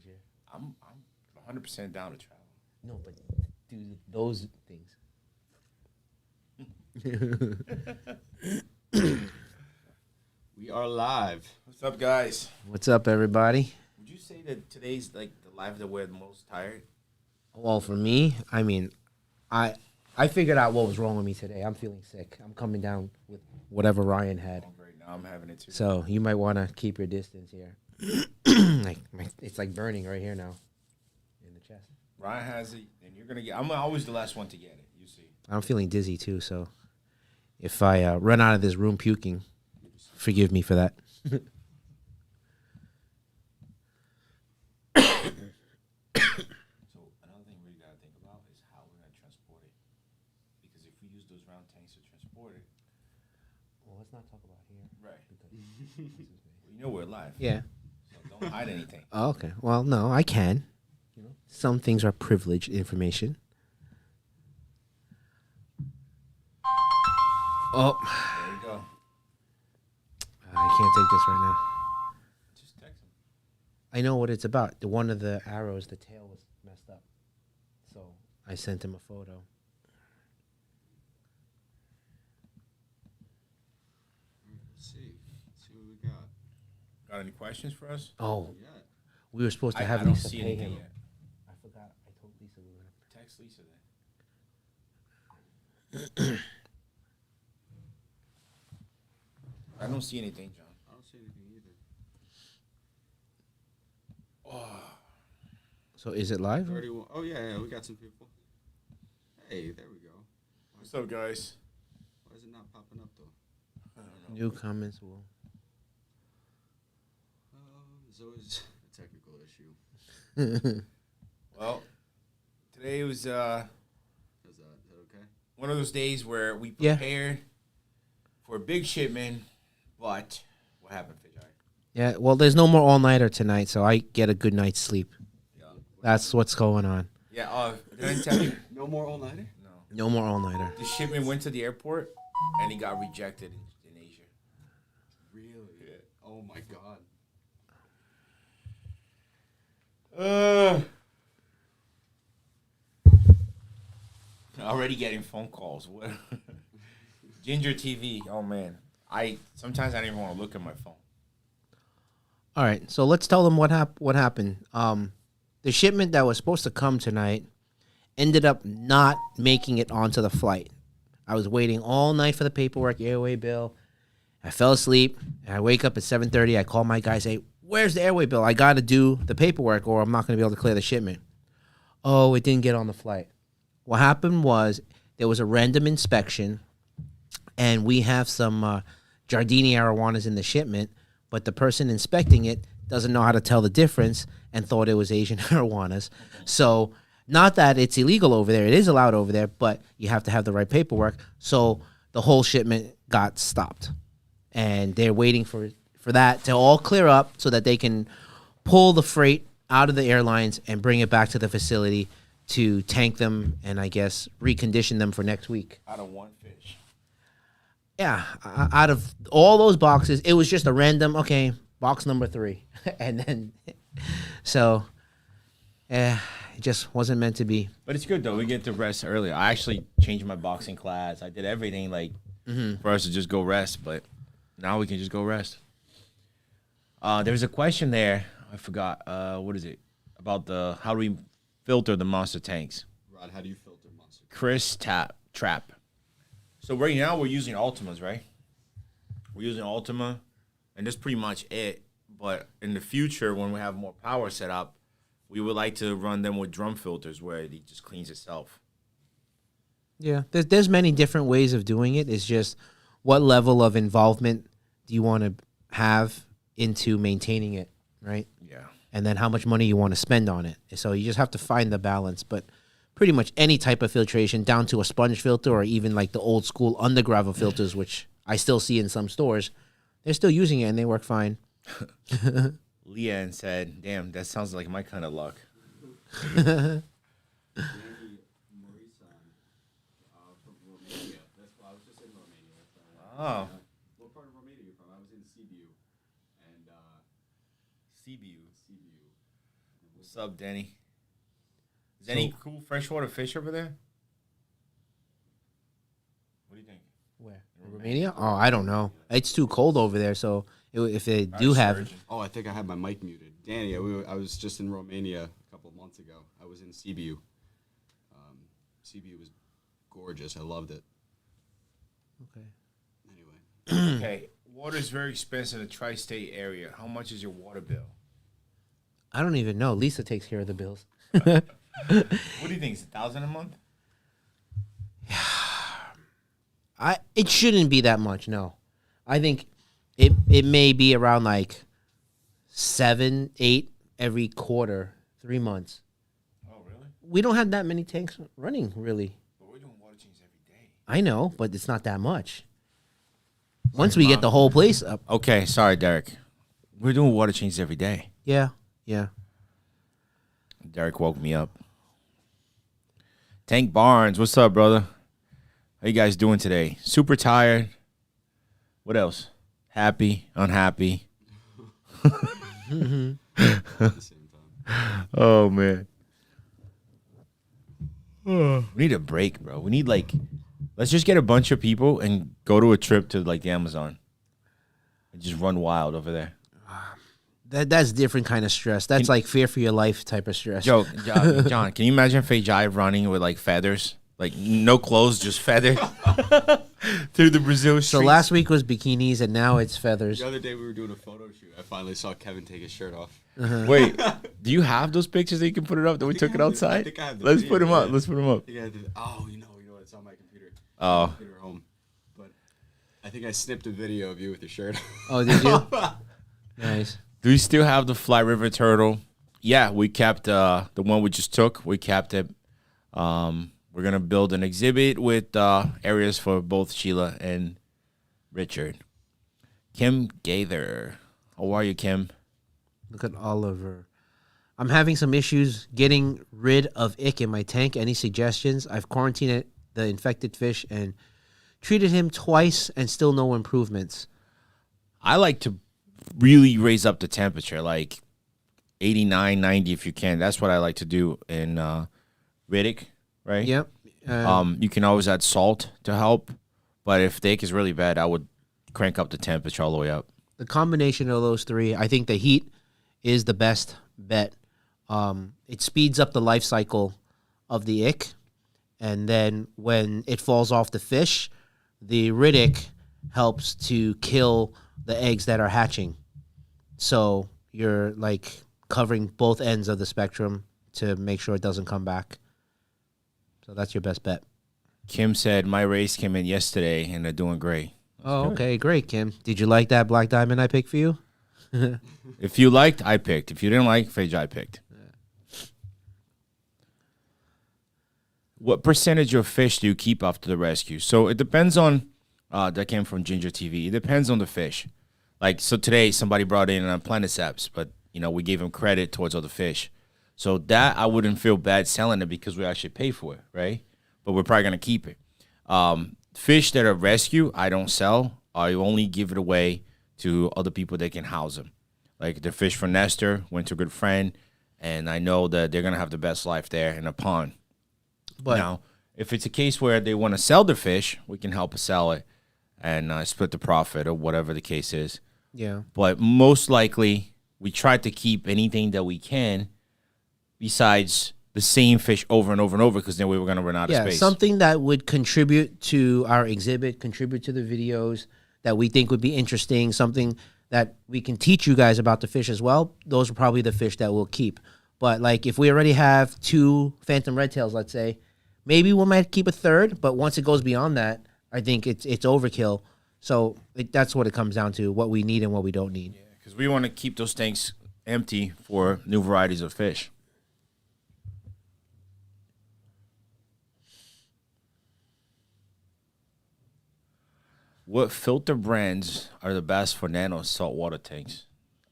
year? I'm 100% down to travel. No, but do those things. We are live. What's up, guys? What's up, everybody? Would you say that today's like the live that we're the most tired? Well, for me, I mean, I figured out what was wrong with me today. I'm feeling sick. I'm coming down with whatever Ryan had. Right now, I'm having it too. So you might want to keep your distance here. It's like burning right here now in the chest. Ryan has it, and you're gonna get. I'm always the last one to get it. You see. I'm feeling dizzy too, so if I run out of this room puking, forgive me for that. So another thing we gotta think about is how we're gonna transport it, because if we use those round tanks to transport it, Well, let's not talk about here. right? Because You know we're live. yeah. So don't hide anything. Oh, okay. Well, no, I can. You know, some things are privileged information. Oh, There you go. I can't take this right now. Just text him. I know what it's about. The one of the arrows, the tail was messed up, so I sent him a photo. Let's see what we got. Got any questions for us? Oh, Yeah. we were supposed to I have don't Lisa see pay anything him. yet. I forgot. I told Lisa we were gonna. Text Lisa then. I don't see anything, John. I don't see anything either. So is it live? 31. Oh, yeah, we got some people. Hey, there we go. What's up, guys? Why is it not popping up, though? I don't know. New comments will. There's always a technical issue. Well, today was Is that okay? one of those days where we Yeah. prepared for a big shipment, but what happened, Fijai? Yeah. Well, there's no more all nighter tonight, so I get a good night's sleep. Yeah. That's what's going on. Yeah. Did I tell you? No more all-nighter? No. No more all nighter. The shipment went to the airport, and he got rejected in Asia. Really? Yeah. Oh, my God. Already getting phone calls. What? Ginger TV. Oh man, sometimes I don't even want to look at my phone. All right, so let's tell them what happened. The shipment that was supposed to come tonight ended up not making it onto the flight. I was waiting all night for the paperwork, airway bill. I fell asleep, and I wake up at 7:30. I call my guy, say, "Where's the airway bill? I got to do the paperwork, or I'm not going to be able to clear the shipment." Oh, it didn't get on the flight. What happened was there was a random inspection, and we have some Giardini arowanas in the shipment, but the person inspecting it doesn't know how to tell the difference and thought it was Asian arowanas. So not that it's illegal over there. It is allowed over there, but you have to have the right paperwork. So the whole shipment got stopped, and they're waiting for that to all clear up so that they can pull the freight out of the airlines and bring it back to the facility to tank them and I guess recondition them for next week. Out of one fish. Yeah, out of all those boxes, it was just a random, okay, box number 3. And then, so, it just wasn't meant to be. But it's good though. We get to rest early. I actually changed my boxing class. I did everything for us to just go rest. But now we can just go rest. There was a question there. I forgot. What is it about how do we filter the monster tanks? Rod, how do you filter monster? Chris Trap. So right now we're using Ultimas, right? We're using Ultima, and that's pretty much it. But in the future, when we have more power set up, we would like to run them with drum filters where it just cleans itself. Yeah, there's many different ways of doing it. It's just what level of involvement do you want to have into maintaining it, right? Yeah. And then how much money you want to spend on it. So you just have to find the balance. But pretty much any type of filtration, down to a sponge filter or even like the old school undergravel filters, which I still see in some stores, they're still using it and they work fine. Leanne said, "Damn, that sounds like my kind of luck." From Romania. That's why I was just in Romania. Oh. What part of Romania are you from? I was in Sibiu. And CBU. What's up, Danny? Is any cool freshwater fish over there? What do you think? Where? Romania? Oh, I don't know. It's too cold over there, so if they do have... Oh, I think I had my mic muted. Danny, I was just in Romania a couple of months ago. I was in Sibiu. Sibiu was gorgeous. I loved it. Okay. Anyway. Okay, water is very expensive in the tri-state area. How much is your water bill? I don't even know. Lisa takes care of the bills. What do you think? Is it $1,000 a month? It shouldn't be that much, no. I think it may be around like 7, 8 every quarter, 3 months. Oh, really? We don't have that many tanks running, really. But we're doing water changes every day. I know, but it's not that much. Once we get the whole place up. Okay, sorry, Derek. We're doing water changes every day. Yeah. Derek woke me up. Tank Barnes, what's up, brother? How you guys doing today? Super tired. What else? Happy, unhappy. At the same time. Oh, man. We need a break, bro. We need, let's just get a bunch of people and go to a trip to, the Amazon. And just run wild over there. That's different kind of stress. That's like fear for your life type of stress. Yo, John, can you imagine Fejai running with, feathers? No clothes, just feathers. Through the Brazil streets. So last week was bikinis, and now it's feathers. The other day we were doing a photo shoot. I finally saw Kevin take his shirt off. Wait, do you have those pictures that you can put it up that we took it outside? I think I have the Let's video, put them up. yeah. Let's put them up. Oh, you know, it's on my computer. Oh. Computer at home. But I think I snipped a video of you with your shirt. Oh, did you? Nice. Do we still have the Fly River turtle? Yeah, we kept the one we just took. We kept it. We're going to build an exhibit with areas for both Sheila and Richard. Kim Gaither. How are you, Kim? Look at Oliver. I'm having some issues getting rid of ick in my tank. Any suggestions? I've quarantined the infected fish and treated him twice and still no improvements. I like to really raise up the temperature, 89, 90 if you can. That's what I like to do in Riddick, right? Yep. You can always add salt to help, but if the ick is really bad, I would crank up the temperature all the way up. The combination of those three, I think the heat is the best bet. It speeds up the life cycle of the ick, and then when it falls off the fish, the Riddick helps to kill the eggs that are hatching. So you're covering both ends of the spectrum to make sure it doesn't come back. So that's your best bet. Kim said, my race came in yesterday, and they're doing great. Oh, okay. Great, Kim. Did you like that black diamond I picked for you? If you liked, I picked. If you didn't like, Fejai picked. Yeah. What percentage of fish do you keep after the rescue? So it depends on, that came from Ginger TV. It depends on the fish. So today somebody brought in a Planiceps, but, we gave him credit towards other fish. So that I wouldn't feel bad selling it because we actually pay for it, right? But we're probably going to keep it. Fish that are rescue, I don't sell. I only give it away to other people that can house them. Like the fish from Nestor went to a good friend, and I know that they're going to have the best life there in a pond. But now, if it's a case where they want to sell the fish, we can help sell it and split the profit or whatever the case is. Yeah. But most likely, we try to keep anything that we can besides the same fish over and over and over, because then we were going to run out of space. Something that would contribute to our exhibit, contribute to the videos that we think would be interesting, something that we can teach you guys about the fish as well. Those are probably the fish that we'll keep. But if we already have 2 phantom redtails, let's say, maybe we might keep a third, but once it goes beyond that, I think it's overkill. So that's what it comes down to, what we need and what we don't need. Yeah, because we want to keep those tanks empty for new varieties of fish. What filter brands are the best for nano saltwater tanks?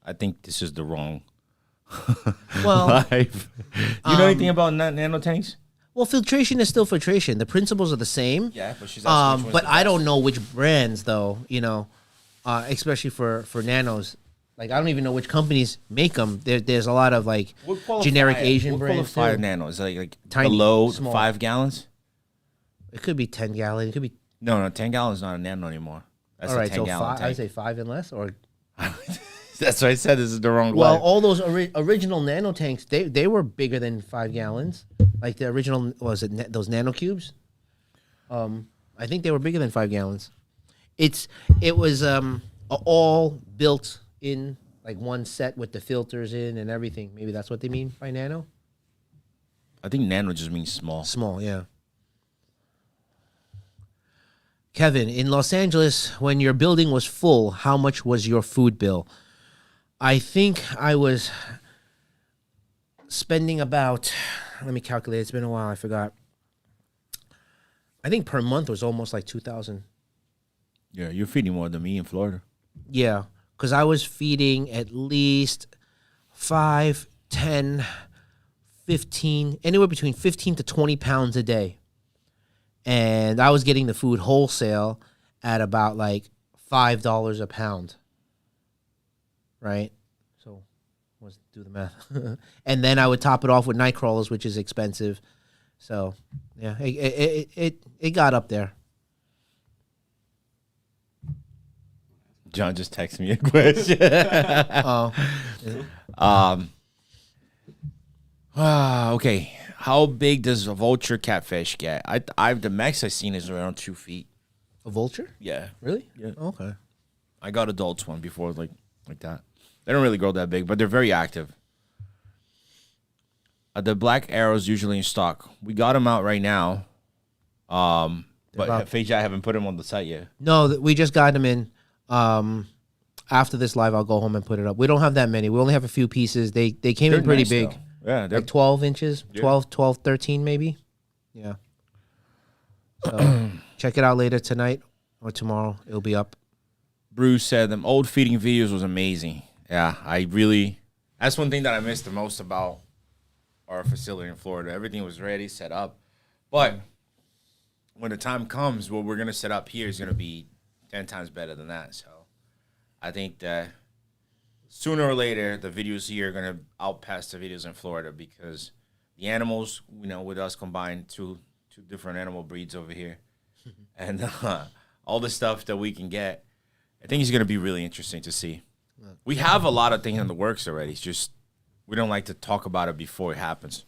I think this is the wrong Well, life. Do you know anything about nano tanks? Well, filtration is still filtration. The principles are the same. Yeah, but she's asking which one's but the I best. don't know which brands, though, especially for nanos. Like I don't even know which companies make them. There's a lot of like generic Asian brands. What qualify nano? Is it like Tiny, below small. 5 gallons? It could be 10 gallon. It could be. No, 10 gallons is not a nano anymore. That's All right, a 10 gallon I would say 5 and less, or. That's what I said. This is the wrong. Well, life. all those original nano tanks, they were bigger than 5 gallons. Like the original, those nano cubes? I think they were bigger than 5 gallons. It was all built in like one set with the filters in and everything. Maybe that's what they mean by nano. I think nano just means small. Small, yeah. Kevin, in Los Angeles, when your building was full, how much was your food bill? I think I was spending about, let me calculate, it's been a while, I forgot. I think per month was almost like $2,000. Yeah, you're feeding more than me in Florida. Yeah, because I was feeding at least 5, 10, 15, anywhere between 15 to 20 pounds a day. And I was getting the food wholesale at about like $5 a pound. Right? So let's do the math. And then I would top it off with night crawlers, which is expensive. So yeah, it got up there. John just texted me a question. Okay. How big does a vulture catfish get? The max I've seen is around 2 feet. A vulture? Yeah. Really? Yeah. Okay. I got adults one before, like that. They don't really grow that big, but they're very active. The black arrows usually in stock. We got them out right now. But Feijai, I haven't put them on the site yet. No, we just got them in. After this live, I'll go home and put it up. We don't have that many. We only have a few pieces. They came in pretty nice, big. though. Yeah, they're Like 12 inches, 12, 13 maybe. Yeah. So check it out later tonight or tomorrow. It'll be up. Bruce said them old feeding videos was amazing. Yeah, that's one thing that I missed the most about our facility in Florida. Everything was ready, set up. But when the time comes, what we're going to set up here is going to be 10 times better than that. So I think that sooner or later, the videos here are going to outpass the videos in Florida because the animals, with us combined, two different animal breeds over here, and all the stuff that we can get, I think it's going to be really interesting to see. We have a lot of things in the works already. It's just we don't like to talk about it before it happens.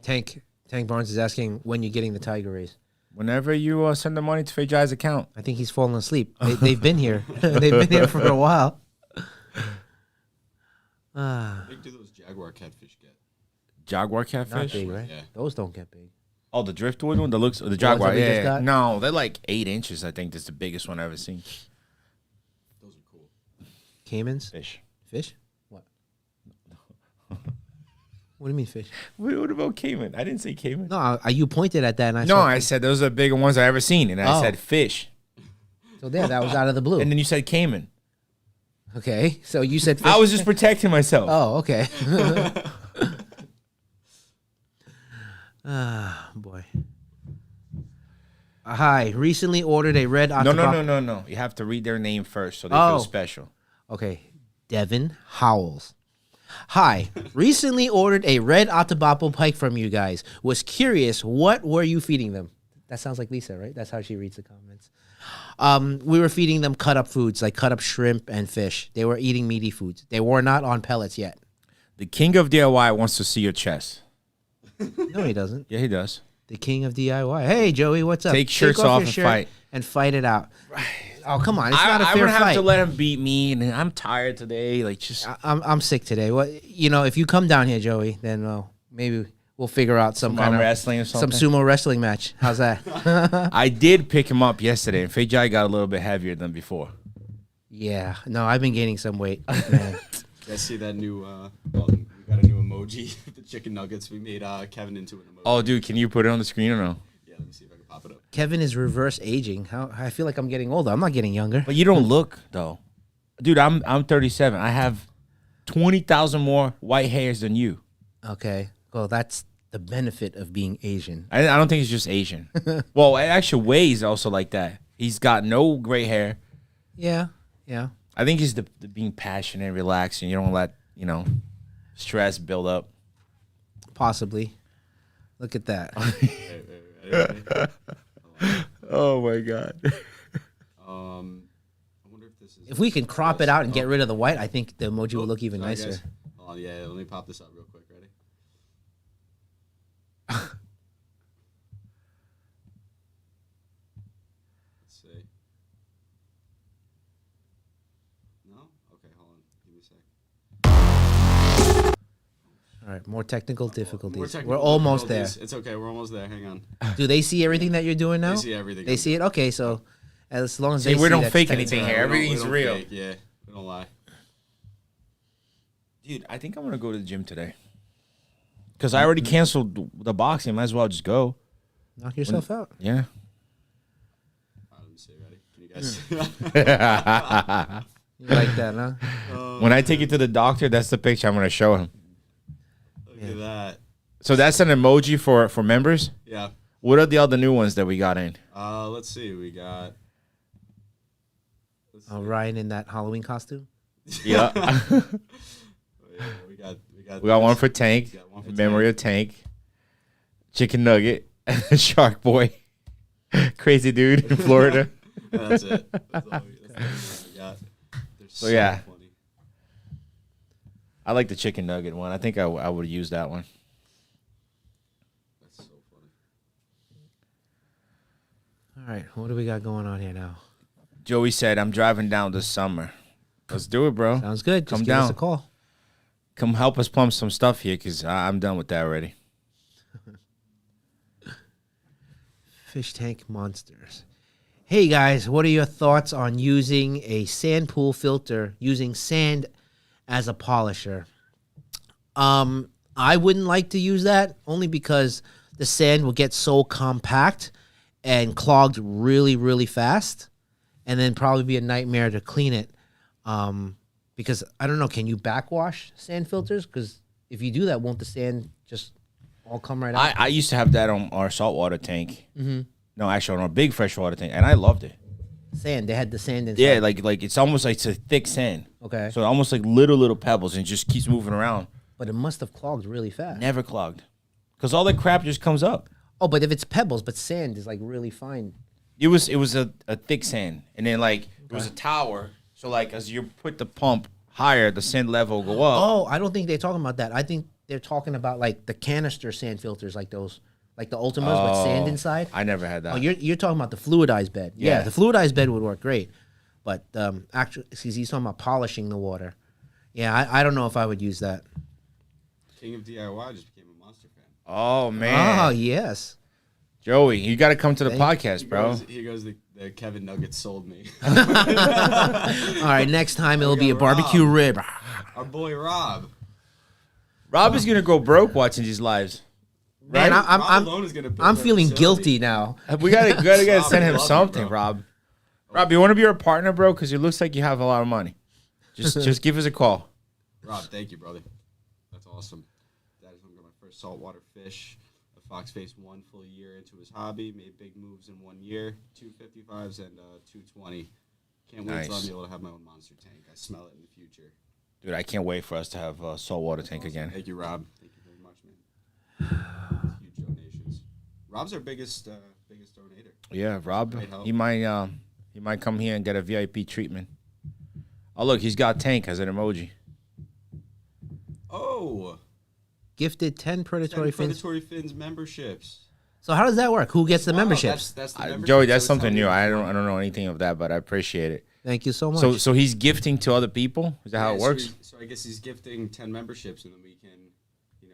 Tank Barnes is asking when you're getting the tiger rays. Whenever you send the money to Feijai's account. I think he's fallen asleep. They've been here. They've been here for a while. How big do those jaguar catfish get? Jaguar catfish? Not big, right? Yeah. Those don't get big. Oh, the driftwood one? The ones jaguar. that we just Yeah. got? No, they're like 8 inches, I think. That's the biggest one I've ever seen. Those are cool. Caimans? Fish. Fish? What? What do you mean fish? What about Cayman? I didn't say Cayman. No, you pointed at that and I No, saw I said those are the bigger ones I've ever seen, and I Oh. said fish. So there, that was out of the blue. And then you said Cayman. Okay, so you said fish. I was just protecting myself. Oh, okay. Ah, boy. Hi, recently ordered a red No. octopus. You have to read their name first so they feel special. Okay, Devin Howells. Hi, recently ordered a red Atabapo pike from you guys. Was curious, what were you feeding them? That sounds like Lisa, right? That's how she reads the comments. We were feeding them cut up foods, like cut up shrimp and fish. They were eating meaty foods. They were not on pellets yet. The king of DIY wants to see your chest. No, he doesn't. Yeah, he does. The king of DIY. Hey, Joey, what's up? Take shirts off your and shirt fight. And fight it out. Oh, come on. It's not a I'm fair gonna have fight. to let him beat me, and I'm tired today. Like, just I'm sick today. What if you come down here, Joey, then maybe we'll figure out some kind of wrestling or something. some sumo wrestling match. How's that? I did pick him up yesterday, and Feijai got a little bit heavier than before. Yeah. No, I've been gaining some weight. Man. You guys see that new? We got a new emoji. The chicken nuggets. We made Kevin into an emoji. Oh, dude, can you put it on the screen or no? Yeah, let me see if I can pop it up. Kevin is reverse aging. I feel like I'm getting older. I'm not getting younger. But you don't look though, dude. I'm 37. I have 20,000 more white hairs than you. Okay. Well, that's the benefit of being Asian. I don't think it's just Asian. Well, actually, Way's also like that. He's got no gray hair. Yeah. Yeah. I think it's the being passionate, relaxing. You don't let stress build up. Possibly. Look at that. Oh my god. I wonder if this is. If we can crop it out and get rid of the white, I think the emoji will look even nicer. Guys. Hold on, yeah, let me pop this up real quick. Ready? Let's see. No? Okay, hold on. Give me a sec. All right, more technical difficulties. More technical We're almost there. It's okay, we're almost there. Hang on. Do they see everything that you're doing now? They see everything. They see it? Okay, so as long as See, they we see don't that's fake technical. anything here. Everything's We don't real. fake, yeah, we don't lie. Dude, I think I'm gonna go to the gym today. Cause I already canceled the boxing. Might as well just go. Knock yourself out. Yeah. Let me see. Ready? Can you guys see? You like that, huh? When I take you to the doctor, that's the picture I'm gonna show him. Look at that. So that's an emoji for members. Yeah. What are the other new ones that we got in? Let's see. We got. Ryan in that Halloween costume. Yeah. Yeah, we We got one for Tank. got one for Memory of Tank. Chicken Nugget. Shark Boy. Crazy dude in Florida. That's it. That's all we got. They're so yeah. funny. I like the chicken nugget one. I think I would use that one. That's so funny. All right, what do we got going on here now? Joey said, I'm driving down this summer. Let's do it, bro. Sounds good. Just Come give us down. a call. Come help us plumb some stuff here because I'm done with that already. Fish tank monsters. Hey guys, what are your thoughts on using a sand pool filter, using sand as a polisher? I wouldn't like to use that only because the sand will get so compact and clogged really, really fast, and then probably be a nightmare to clean it. Because I don't know, can you backwash sand filters? Because if you do that, won't the sand just all come right out? I used to have that on our saltwater tank. Mm-hmm. No, actually on our big freshwater tank, and I loved it. Sand, they had the sand inside. Yeah, like it's almost like it's a thick sand. Okay. So almost like little pebbles and it just keeps moving around. But it must have clogged really fast. Never clogged. Because all the crap just comes up. Oh, but if it's pebbles, but sand is like really fine. It was a thick sand. And then like it was a tower. So like as you put the pump higher, the sand level will go up. Oh, I don't think they're talking about that. I think they're talking about like the canister sand filters, like those, like the Ultimas with sand inside. I never had that. Oh, you're talking about the fluidized bed. Yeah, Yeah. the fluidized bed would work great. But actually, he's talking about polishing the water. Yeah, I don't know if I would use that. King of DIY just became a monster fan. Oh man. Oh, yes. Joey, you got to come to the podcast, bro. He goes the Kevin Nuggets sold me. All right, next time it'll be a barbecue rib. Our boy Rob. Rob is gonna go broke watching these lives. Man, Right? Rob alone is gonna build I'm that feeling facility. guilty now. We gotta Rob, send him I love you, something, bro. Rob. Rob, you want to be our partner, bro? Because it looks like you have a lot of money. Just give us a call. Rob, thank you, brother. That's awesome. That is when I got my first saltwater fish. A fox faced 1 full year into his hobby. Made big moves in 1 year. 255s and 220. Can't wait till Nice. I'm able to have my own monster tank. I smell it in the future. Dude, I can't wait for us to have a saltwater tank again. Thank you, Rob. Thank you very much, man. Huge donations. Rob's our biggest donator. Yeah, Rob, Great help. he might come here and get a VIP treatment. Oh, look, he's got tank as an emoji. Oh, Gifted 10 predatory fins. Predatory Fins memberships. So how does that work? Who gets the Wow, memberships? That's the membership. Joey, that's So it's something how new. we- I don't know anything of that, but I appreciate it. Thank you so much. So he's gifting to other people? Is that how it Yeah, works? So I guess he's gifting 10 memberships, and then we can, I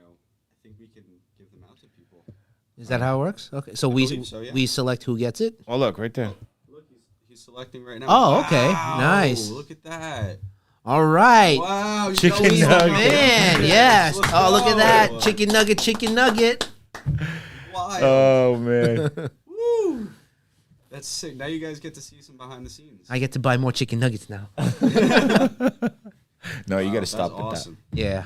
think we can give them out to people. Is that how it works? Okay. So believe so, yeah. we select who gets it? Oh, look, right there. Look, he's selecting right now. Oh, okay. Wow, Nice. Look at that. All right. Wow. Chicken Joey's the nugget. Man, yes. Let's Oh, look at go. that. Chicken nugget, chicken nugget. Wild. Oh, man. Woo. That's sick. Now you guys get to see some behind the scenes. I get to buy more chicken nuggets now. No, you got to That's stop with awesome. Yeah.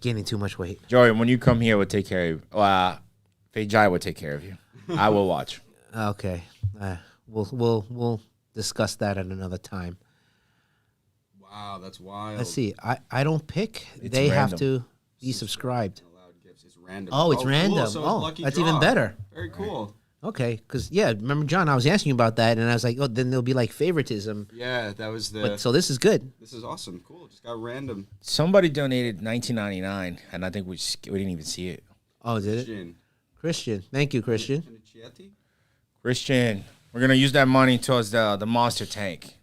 Gaining too much weight. that. Joey, when you come here, we'll take care of you. Fejai will take care of you. I will watch. Okay. We'll discuss that at another time. Wow, that's wild. Let's see. I don't pick. It's They have random. to be subscribed. Allowed gifts. It's random. Oh, it's cool. random. So it's Oh, lucky that's draw. even better. Very cool. Okay, because yeah, remember John? I was asking you about that, and I was like, oh, then there'll be like favoritism. Yeah, that was the. But so this is good. This is awesome. Cool. Just got random. Somebody donated $19.99, and I think we didn't even see it. Oh, did it? Christian. Christian, thank you, Christian. Finicchietti? Christian, we're gonna use that money towards the monster tank.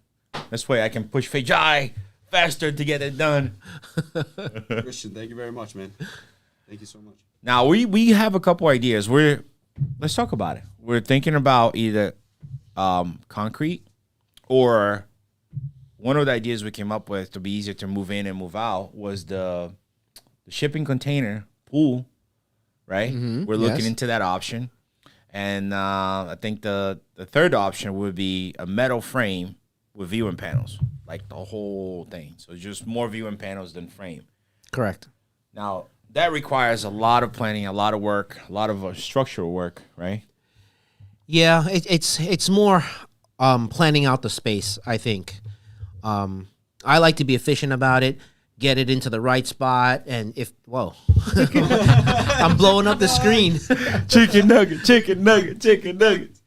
This way, I can push Fajai faster to get it done. Christian, thank you very much, man. Thank you so much. Now we have a couple ideas. Let's talk about it. We're thinking about either concrete, or one of the ideas we came up with to be easier to move in and move out was the shipping container pool, right? We're looking yes. into that option. And I think the third option would be a metal frame with viewing panels, like the whole thing. So just more viewing panels than frame. Correct. Now, that requires a lot of planning, a lot of work, a lot of structural work, right? Yeah, it's more planning out the space, I think. I like to be efficient about it, get it into the right spot, and if whoa, I'm blowing up the screen. Chicken nugget, chicken nugget, chicken nuggets.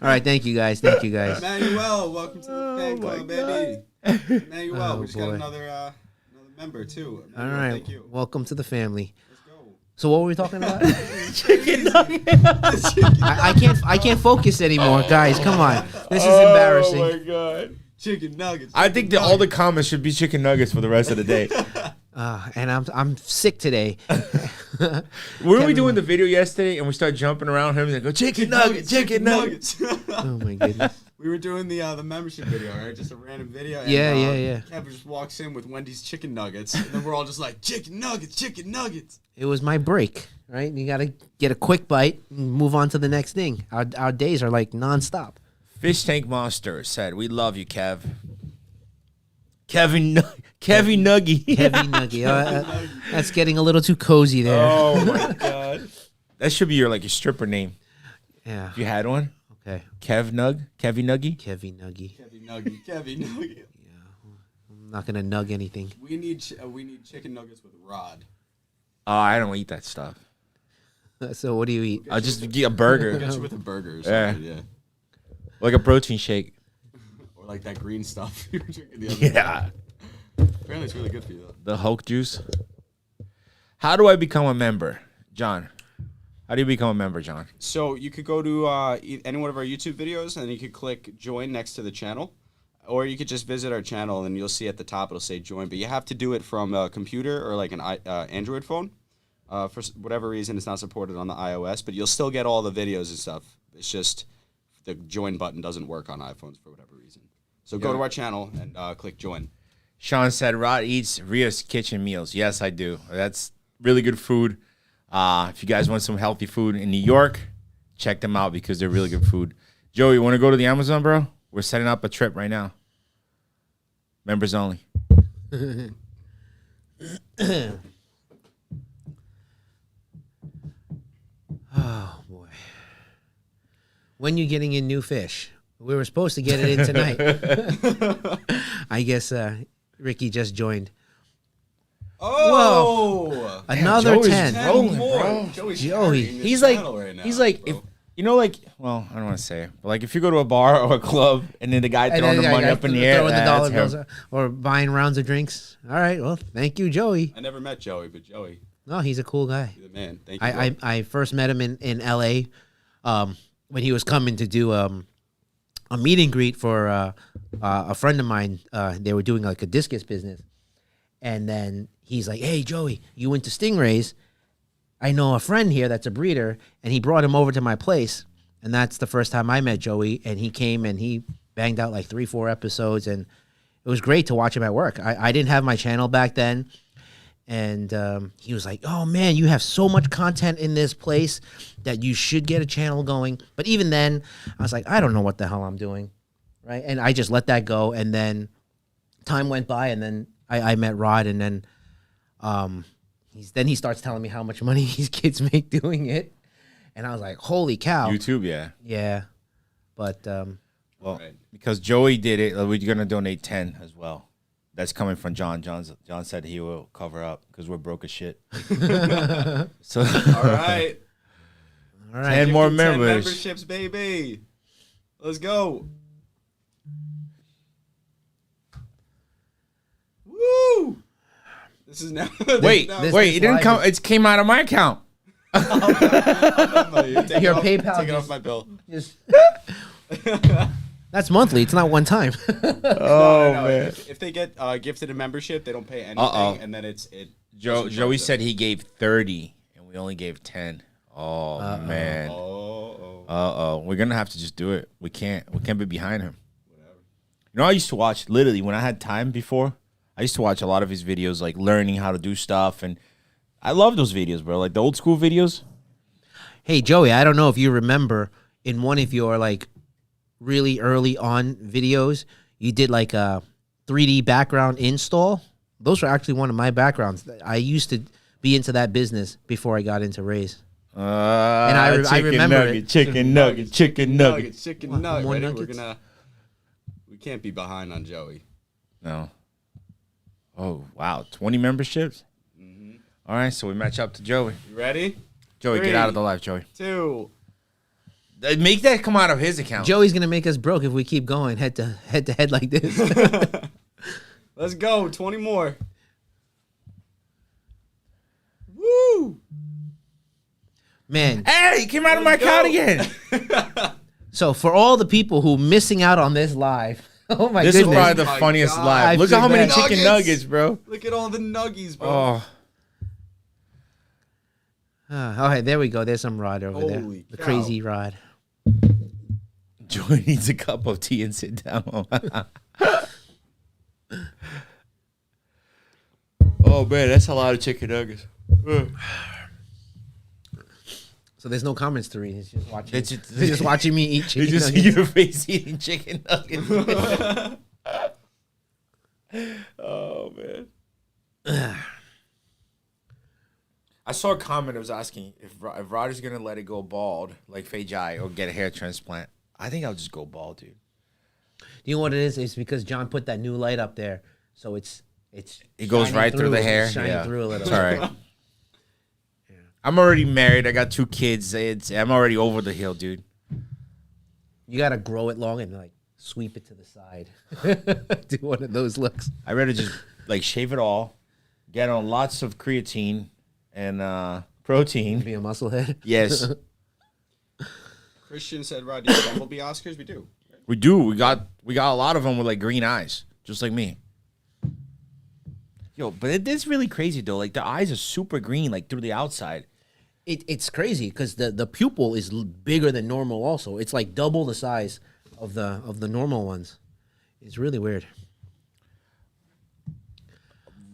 All right, thank you guys. Thank you guys. Emmanuel, welcome to the fan club, baby. Emmanuel, Oh, we just boy. got another member too. All Emmanuel, right, thank you. welcome to the family. Let's go. So what were we talking about? Chicken nugget. I can't focus anymore, guys. Come on, this is embarrassing. Oh my god. Chicken nuggets. I think that all the comments should be chicken nuggets for the rest of the day. And I'm sick today. Were we doing the video yesterday and we start jumping around him and go chicken nuggets, chicken nuggets? Oh my goodness. We were doing the membership video, right? Just a random video. And, Yeah, yeah. Kevin just walks in with Wendy's chicken nuggets, and then we're all just like, chicken nuggets, chicken nuggets. It was my break, right? You got to get a quick bite and move on to the next thing. Our days are like nonstop. Fish Tank Monster said, "We love you, Kev." Kevin Nuggy. Heavy nugget. That's getting a little too cozy there. Oh my god. That should be your stripper name. Yeah. If you had one. Okay. Kevy Nuggy. Kevy Nuggy. Kevin nugget, Kevin nugget. I'm not gonna nug anything. We need chicken nuggets with rod. Oh, I don't eat that stuff. So what do you eat? I'll just get a burger. Get you with a burger or Yeah. something, yeah. Like a protein shake. Or like that green stuff you were drinking the other day. Yeah. Apparently it's really good for you though. The Hulk juice. How do I become a member, John? How do you become a member, John? So you could go to any one of our YouTube videos and you could click join next to the channel. Or you could just visit our channel and you'll see at the top it'll say join. But you have to do it from a computer or like an Android phone. For whatever reason, it's not supported on the iOS, but you'll still get all the videos and stuff. It's just the join button doesn't work on iPhones for whatever reason. So go to our channel and click join. Sean said, Rod eats Ria's kitchen meals. Yes, I do. That's really good food. If you guys want some healthy food in New York, check them out because they're really good food. Joey, you want to go to the Amazon, bro? We're setting up a trip right now. Members only. Oh boy. When you getting in new fish? We were supposed to get it in tonight. I guess Ricky just joined. Oh! Another Joey's 10. rolling, bro. Joey's Joey. carrying this He's like, channel right now, if bro. you know, well, I don't want to say it, but like if you go to a bar or a club and then the guy throwing the money up in the air, throwing the dollar that's bills him. or buying rounds of drinks. All right, well, thank you, Joey. I never met Joey, but Joey, No, he's a cool guy. you're the man. Thank you. I first met him in L.A. When he was coming to do a meet and greet for a friend of mine. They were doing like a discus business, and then he's like, "Hey, Joey, you went to Stingrays? I know a friend here that's a breeder," and he brought him over to my place, and that's the first time I met Joey. And he came and he banged out like 3-4 episodes, and it was great to watch him at work. I didn't have my channel back then. And he was like, "Oh man, you have so much content in this place that you should get a channel going." But even then, I was like, "I don't know what the hell I'm doing," right? And I just let that go. And then time went by, and then I met Rod, and then he starts telling me how much money these kids make doing it, and I was like, "Holy cow!" YouTube, yeah. Yeah, but Well, because Joey did it, we're gonna donate 10 as well. that's coming from John. John said he will cover up because we're broke as shit. So All right. 10 more 10 members. memberships, baby. Let's go. Woo! This is now. Wait, it didn't come. It came out of my account. Your PayPal Take it off just- my bill. That's monthly. It's not one time. Oh No, man. If they get gifted a membership, they don't pay anything, Uh-oh. and then it. Joey said he gave 30, and we only gave 10. Oh man. Oh. We're gonna have to just do it. We can't be behind him. Whatever. You know, I used to watch literally when I had time before. I used to watch a lot of his videos, like learning how to do stuff, and I love those videos, bro. Like the old school videos. Hey, Joey, I don't know if you remember in one of your like really early on videos, you did like a 3D background install. Those were actually one of my backgrounds. I used to be into that business before I got into Rays. And I remember it. Chicken nugget. Chicken nugget. More Ready? nuggets? We can't be behind on Joey. No. Oh wow, 20 memberships. All right, so we match up to Joey. You ready? Joey, 3, get out of the live, Joey. 2. Make that come out of his account. Joey's gonna make us broke if we keep going head to head like this. Let's go. 20 more. Woo! Man, Hey, he came out of my Let's account go. again. so for all the people who missing out on this live, oh my This is goodness. probably the Oh my funniest God. live. I Look feel at how many bad. chicken Nuggets. nuggets, bro. Look at all the nuggies, bro. Oh, Okay, there we go. There's some rod over there. Holy The cow. crazy rod. Joey needs a cup of tea and sit down. Oh man, that's a lot of chicken nuggets. So there's no comments to read. He's just watching. It's just- He's just watching me eat You chicken just see nuggets. your face eating chicken nuggets. Oh man. I saw a comment that was asking if Roddy's gonna let it go bald, like Fei Jai, or get a hair transplant. I think I'll just go bald, dude. You know what it is? It's because John put that new light up there, so it goes shining right through the hair. It's shining Yeah. through a little. It's all right. I'm already married. I got 2 kids. I'm already over the hill, dude. You gotta grow it long and like sweep it to the side. Do one of those looks. I'd rather just like shave it all, get on lots of creatine and protein. Be a musclehead. Yes, Christian said, Rod, do you have Bumblebee Oscars? We do. we do. We got a lot of them with like green eyes, just like me. Yo, but it is really crazy though. Like the eyes are super green, like through the outside. It's crazy because the pupil is bigger than normal. Also, it's like double the size of the normal ones. It's really weird.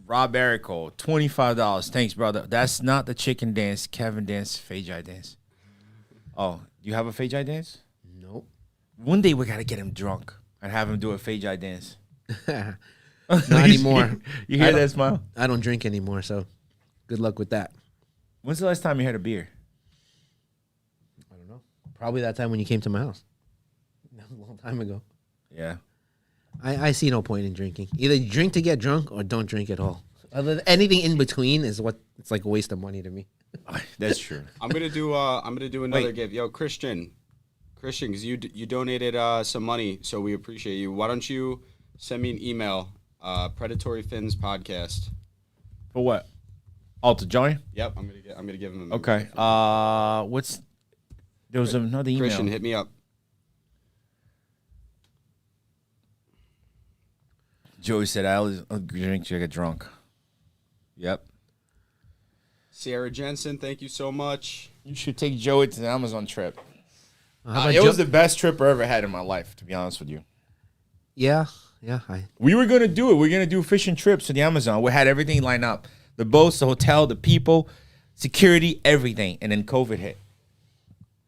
Rob Erico, $25. Thanks, brother. That's not the chicken dance. Kevin dance, Fei Jai dance. Oh, you have a Fei Jai dance? Nope. One day we gotta get him drunk and have him do a Fei Jai dance. Not anymore. You hear that smile? I don't drink anymore, so good luck with that. When's the last time you had a beer? I don't know. Probably that time when you came to my house. That was a long time ago. Yeah. I see no point in drinking. Either you drink to get drunk or don't drink at all. Anything in between is it's like a waste of money to me. That's true. I'm gonna do another Wait. gift. Yo, Christian, because you donated some money, so we appreciate you. Why don't you send me an email? Predatory Fins Podcast. For what? Oh, to join? Yep, I'm gonna give him. A Okay. There was another email. Christian, hit me up. Joey said, I always drink to get drunk. Yep. Sierra Jensen, thank you so much. You should take Joey to the Amazon trip. How about It was the best trip I ever had in my life, to be honest with you. Yeah. We were going to do it. We were going to do fishing trips to the Amazon. We had everything lined up. The boats, the hotel, the people, security, everything. And then COVID hit.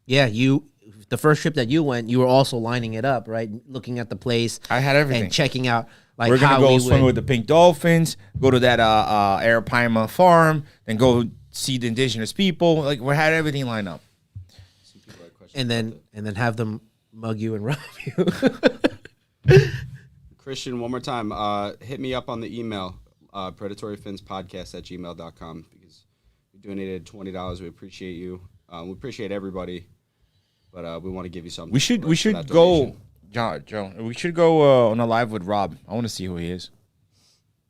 Yeah, the first trip that you went, you were also lining it up, right? Looking at the place. I had everything. And checking out like We're how going to go we swim would. with the pink dolphins, go to that Arapaima farm, then go see the indigenous people. Like, we had everything lined up. Some people had questions and about then have them mug you and rob you. Christian, one more time. Hit me up on the email, predatoryfinspodcast@gmail.com, because you donated $20. We appreciate you. We appreciate everybody, but we want to give you something. We should go, Joe. We should go on a live with Rob. I want to see who he is.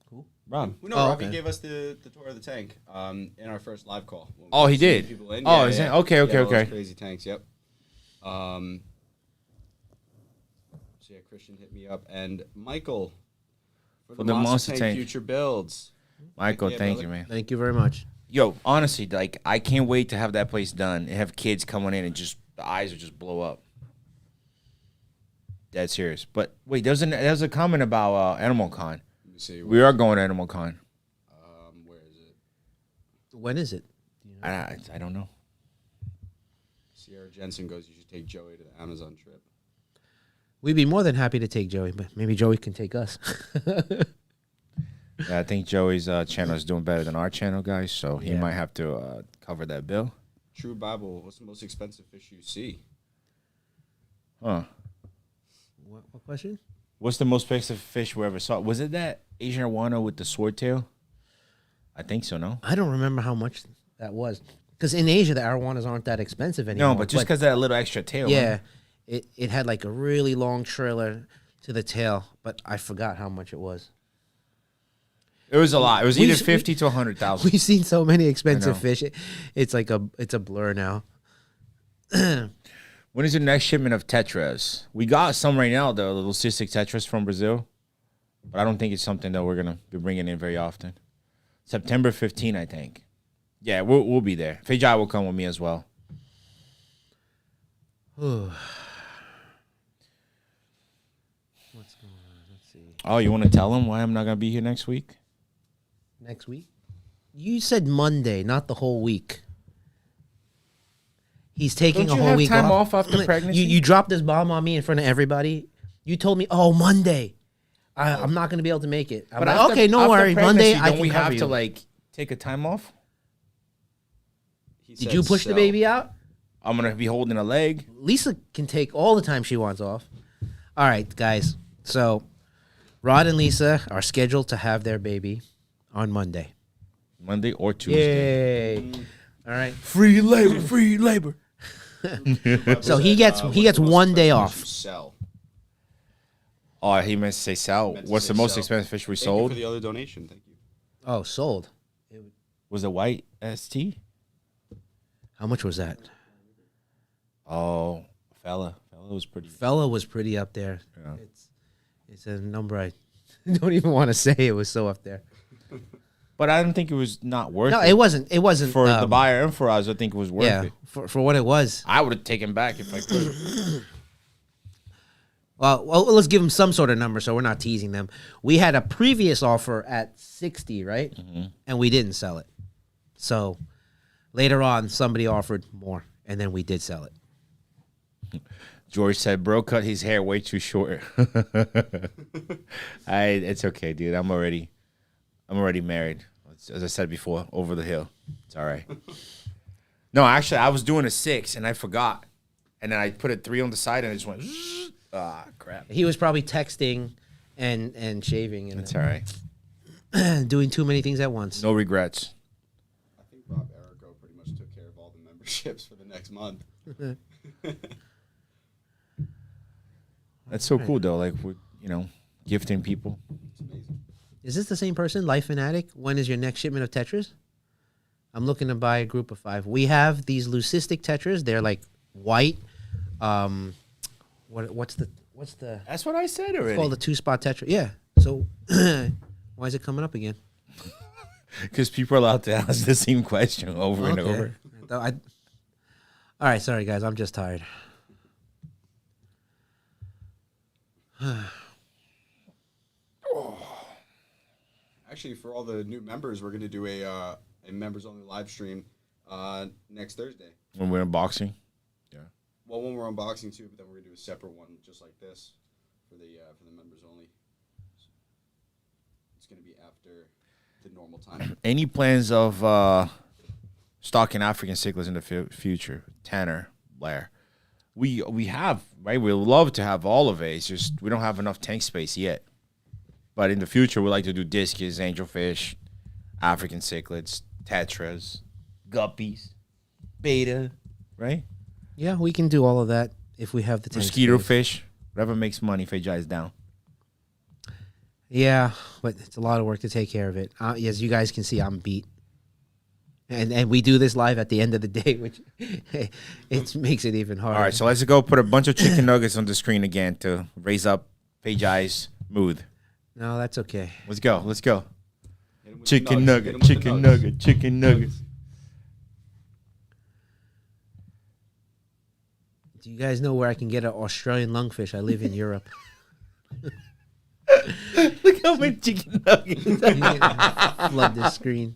Cool. Rob. We know Rob. He gave us the tour of the tank in our first live call. Oh, he did. People in. Oh, yeah. Okay. Those crazy tanks. Yep. So yeah, Christian hit me up, and Michael for the Monster Tank future builds. Michael, thank brother. you, man. Thank you very much. Yo, honestly, like I can't wait to have that place done and have kids coming in and just the eyes will just blow up. Dead serious. But wait, there's a comment about Animal Con. Let me see. We are going to Animal Con. Where is it? When is it? I don't know. Sierra Jensen goes, you should take Joey to the Amazon trip. We'd be more than happy to take Joey, but maybe Joey can take us. Yeah, I think Joey's channel is doing better than our channel, guys, so he might have to cover that bill. True Bible, what's the most expensive fish you see? Huh. What question? What's the most expensive fish we ever saw? Was it that Asian arowana with the sword tail? I think so, no? I don't remember how much that was. Because in Asia, the arowanas aren't that expensive anymore. No, but just because of that little extra tail. Yeah, it had like a really long trailer to the tail, but I forgot how much it was. It was a lot. It was either 50 to 100,000. We've seen so many expensive fish. It's like it's a blur now. When is the next shipment of tetras? We got some right now, the little cystic tetras from Brazil, but I don't think it's something that we're gonna be bringing in very often. September 15, I think. Yeah, we'll be there. Fejai will come with me as well. What's going on? Let's see. Oh, you want to tell him why I'm not gonna be here next week? Next week? You said Monday, not the whole week. He's taking Don't a you whole have week time off off after pregnancy? You dropped this bomb on me in front of everybody. You told me, oh, Monday. I'm not going to be able to make it. I'm like, okay, no worry. Monday, I don't can we cover have you. to like take a time off? Did you push the baby out? I'm gonna be holding a leg. Lisa can take all the time she wants off. All right, guys. So, Rod and Lisa are scheduled to have their baby on Monday. Monday or Tuesday. Yay! All right. Free labor, free labor. So he gets 1 day off. Sell. Oh, he meant to say sell. What's the most expensive fish we Thank you sold? for the other donation. Thank you. Oh, sold. Was it white ST? How much was that? Oh, fella was pretty. Fella was pretty up there. Yeah. It's a number I don't even want to say. It was so up there. But I don't think it was not worth No, it. it wasn't. It wasn't For the buyer and for us, I think it was worth it. for what it was. I would have taken back if I could. Well, let's give them some sort of number so we're not teasing them. We had a previous offer at 60, right? Mm-hmm. And we didn't sell it. So later on, somebody offered more, and then we did sell it. George said, "Bro, cut his hair way too short." It's okay, dude. I'm already married. As I said before, over the hill. It's all right. No, actually, I was doing a 6 and I forgot, and then I put a 3 on the side and it just went. Ah, crap. He was probably texting and shaving and It's all right. doing too many things at once. No regrets. I think Rob Errico pretty much took care of all the memberships for the next month. That's so cool, though. Like, we're, gifting people. It's amazing. Is this the same person, Life Fanatic? When is your next shipment of Tetras? I'm looking to buy a group of 5. We have these leucistic Tetras. They're like white. What's the? That's what I said already. It's called a 2-spot Tetra. Yeah. So why is it coming up again? Because people are allowed to ask the same question over and over. All right, sorry guys, I'm just tired. Actually, for all the new members, we're going to do a members-only live stream next Thursday. When we're unboxing. Yeah. Well, when we're unboxing too, but then we're going to do a separate one just like this for the members only. It's going to be after the normal time. Any plans of stocking African cichlids in the future? Tanner, Blair. We have, right? We love to have all of it. It's just we don't have enough tank space yet. But in the future, we like to do discus, angelfish, African cichlids, tetras, guppies, beta, right? Yeah, we can do all of that if we have the tank Mosquito space. fish, whatever makes money if it dries down. Yeah, but it's a lot of work to take care of it. As you guys can see, I'm beat. And we do this live at the end of the day, which it makes it even harder. All right, so let's go put a bunch of chicken nuggets on the screen again to raise up Page mood. No, that's okay. Let's go. Let's go. Hit 'em with the Chicken nugs. Hit 'em nugget, with the chicken nugs. nugget, chicken nugget. Do you guys know where I can get an Australian lungfish? I live in Europe. Look how many chicken nuggets. Flood this screen.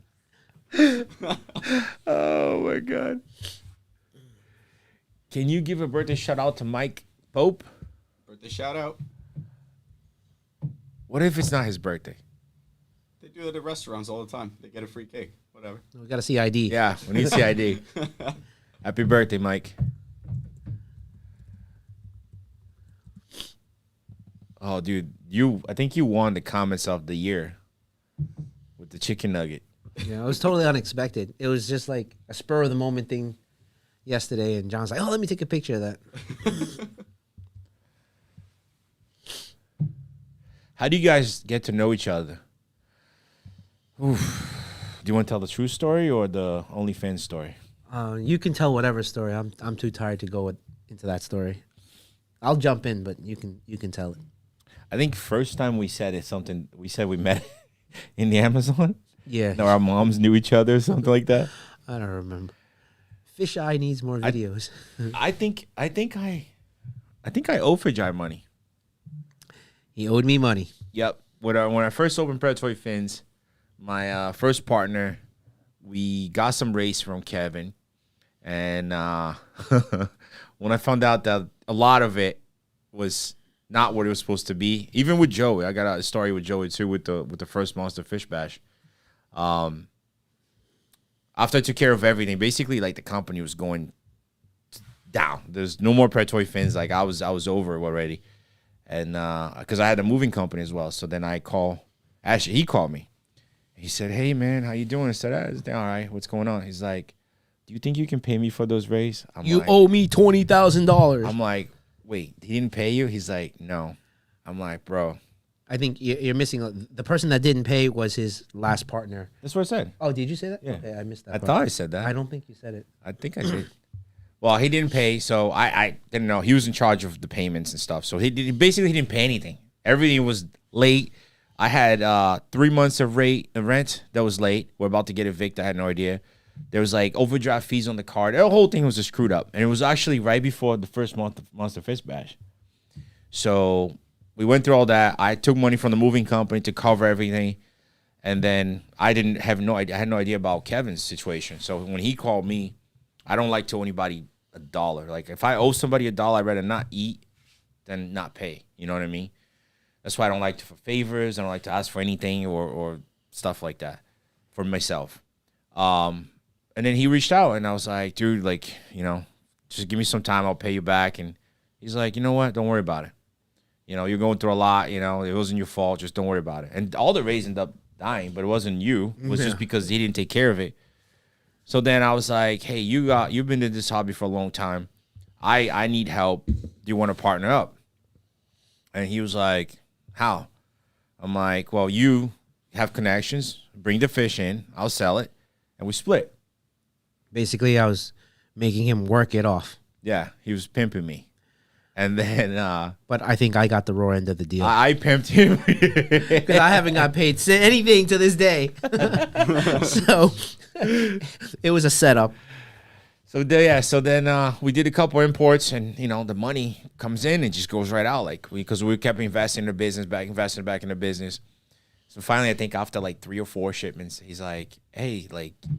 Oh my god. Can you give a birthday shout out to Mike Pope? Birthday shout out. What if it's not his birthday? They do it at restaurants all the time. They get a free cake. Whatever. We got to see ID. Yeah, we need CID. Happy birthday, Mike. Oh, dude, I think you won the comments of the year with the chicken nugget. Yeah, it was totally unexpected. It was just like a spur of the moment thing yesterday, and John's like, "Oh, let me take a picture of that." How do you guys get to know each other? Oof. Do you want to tell the true story or the OnlyFans story? You can tell whatever story. I'm too tired to go into that story. I'll jump in, but you can tell it. I think first time we said it, something we said we met in the Amazon. Yeah, Or our moms knew each other or something like that. I don't remember. Fish Eye needs more videos. I think I owe Fijai money. He owed me money. Yep. When I first opened Predatory Fins, my first partner, we got some race from Kevin, and when I found out that a lot of it was not what it was supposed to be, even with Joey, I got a story with Joey too with the first Monster Fish Bash. After I took care of everything, basically like the company was going down. There's no more Predatory Fins. Like I was over already, and because I had a moving company as well. So then he called me. He said, "Hey man, how you doing?" I said, "All right. What's going on?" He's like, "Do you think you can pay me for those rays?" You owe me $20,000. I'm like, "Wait, he didn't pay you?" He's like, "No." I'm like, "Bro." I think you're missing. The person that didn't pay was his last partner. That's what I said. Oh, did you say that? Yeah. Okay, I missed that. I part. thought I said that. I don't think you said it. I think I did. Well, he didn't pay, so I didn't know. He was in charge of the payments and stuff. So he didn't pay anything. Everything was late. I had 3 months of rent that was late. We're about to get evicted. I had no idea. There was like overdraft fees on the card. The whole thing was just screwed up. And it was actually right before the first month of Monster Fish Bash. So we went through all that. I took money from the moving company to cover everything. And then I had no idea about Kevin's situation. So when he called me, I don't like to owe anybody $1. Like if I owe somebody $1, I'd rather not eat than not pay. You know what I mean? That's why I don't like for favors. I don't like to ask for anything or stuff like that for myself. And then he reached out and I was like, dude, like, just give me some time. I'll pay you back. And he's like, you know what? Don't worry about it. You're going through a lot. It wasn't your fault. Just don't worry about it. And all the rays ended up dying, but it wasn't you. It was just because he didn't take care of it. So then I was like, hey, you've been in this hobby for a long time. I need help. Do you want to partner up? And he was like, how? I'm like, well, you have connections. Bring the fish in. I'll sell it. And we split. Basically, I was making him work it off. Yeah, he was pimping me. And then... but I think I got the raw end of the deal. I pimped him. Because I haven't got paid anything to this day. So it was a setup. So then we did a couple imports, and the money comes in and just goes right out, because we kept investing in the business, investing back in the business. So finally, I think after like 3 or 4 shipments, he's like, "Hey,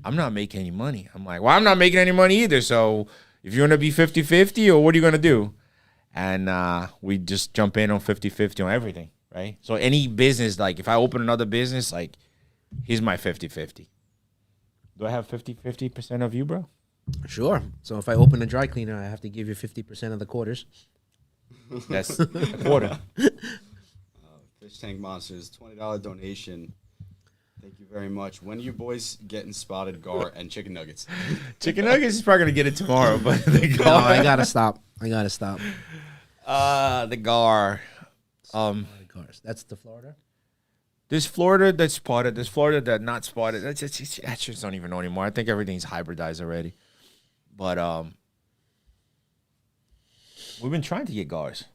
I'm not making any money." I'm like, "Well, I'm not making any money either. So if you're gonna be 50-50, or what are you gonna do?" And we just jump in on 50-50 on everything, right? So any business, if I open another business, he's my 50-50. Do I have 50% of you, bro? Sure. So if I open a dry cleaner, I have to give you 50% of the quarters. That's a quarter. Fish Tank Monsters, $20 donation. Thank you very much. When are you boys getting spotted gar and chicken nuggets? Chicken nuggets is probably gonna get it tomorrow, but the No, gar, I gotta stop. the gar. That's the Florida. There's Florida that's spotted. There's Florida that's not spotted. I just don't even know anymore. I think everything's hybridized already. But we've been trying to get gars.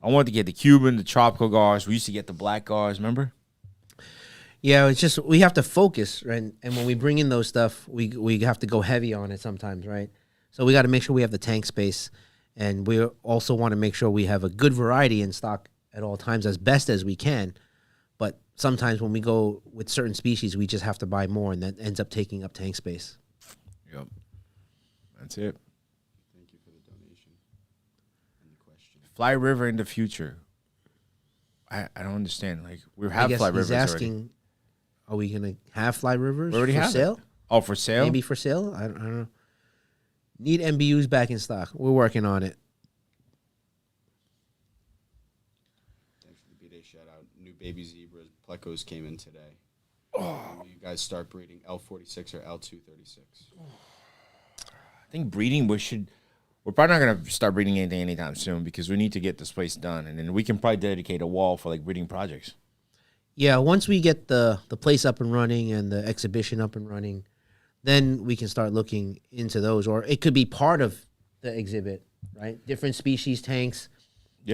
I wanted to get the Cuban, the tropical gars. We used to get the black gars, remember? Yeah, it's just we have to focus, right? And when we bring in those stuff, we have to go heavy on it sometimes, right? So we got to make sure we have the tank space, and we also want to make sure we have a good variety in stock at all times as best as we can. But sometimes when we go with certain species, we just have to buy more, and that ends up taking up tank space. Yep. That's it. Thank you for the donation and the question. Fly River in the future. I don't understand. Like, we have Fly Rivers he's asking, already. are we going to have Fly Rivers We already for have sale? it. Oh, for sale? Maybe for sale? I don't know. Need MBUs back in stock. We're working on it. Thanks for the B-Day shout out. New baby zebras, plecos came in today. When will you guys start breeding L46 or L236? I think breeding, we're probably not going to start breeding anything anytime soon because we need to get this place done. And then we can probably dedicate a wall for like breeding projects. Yeah, once we get the place up and running and the exhibition up and running, then we can start looking into those. Or it could be part of the exhibit, right? Different species tanks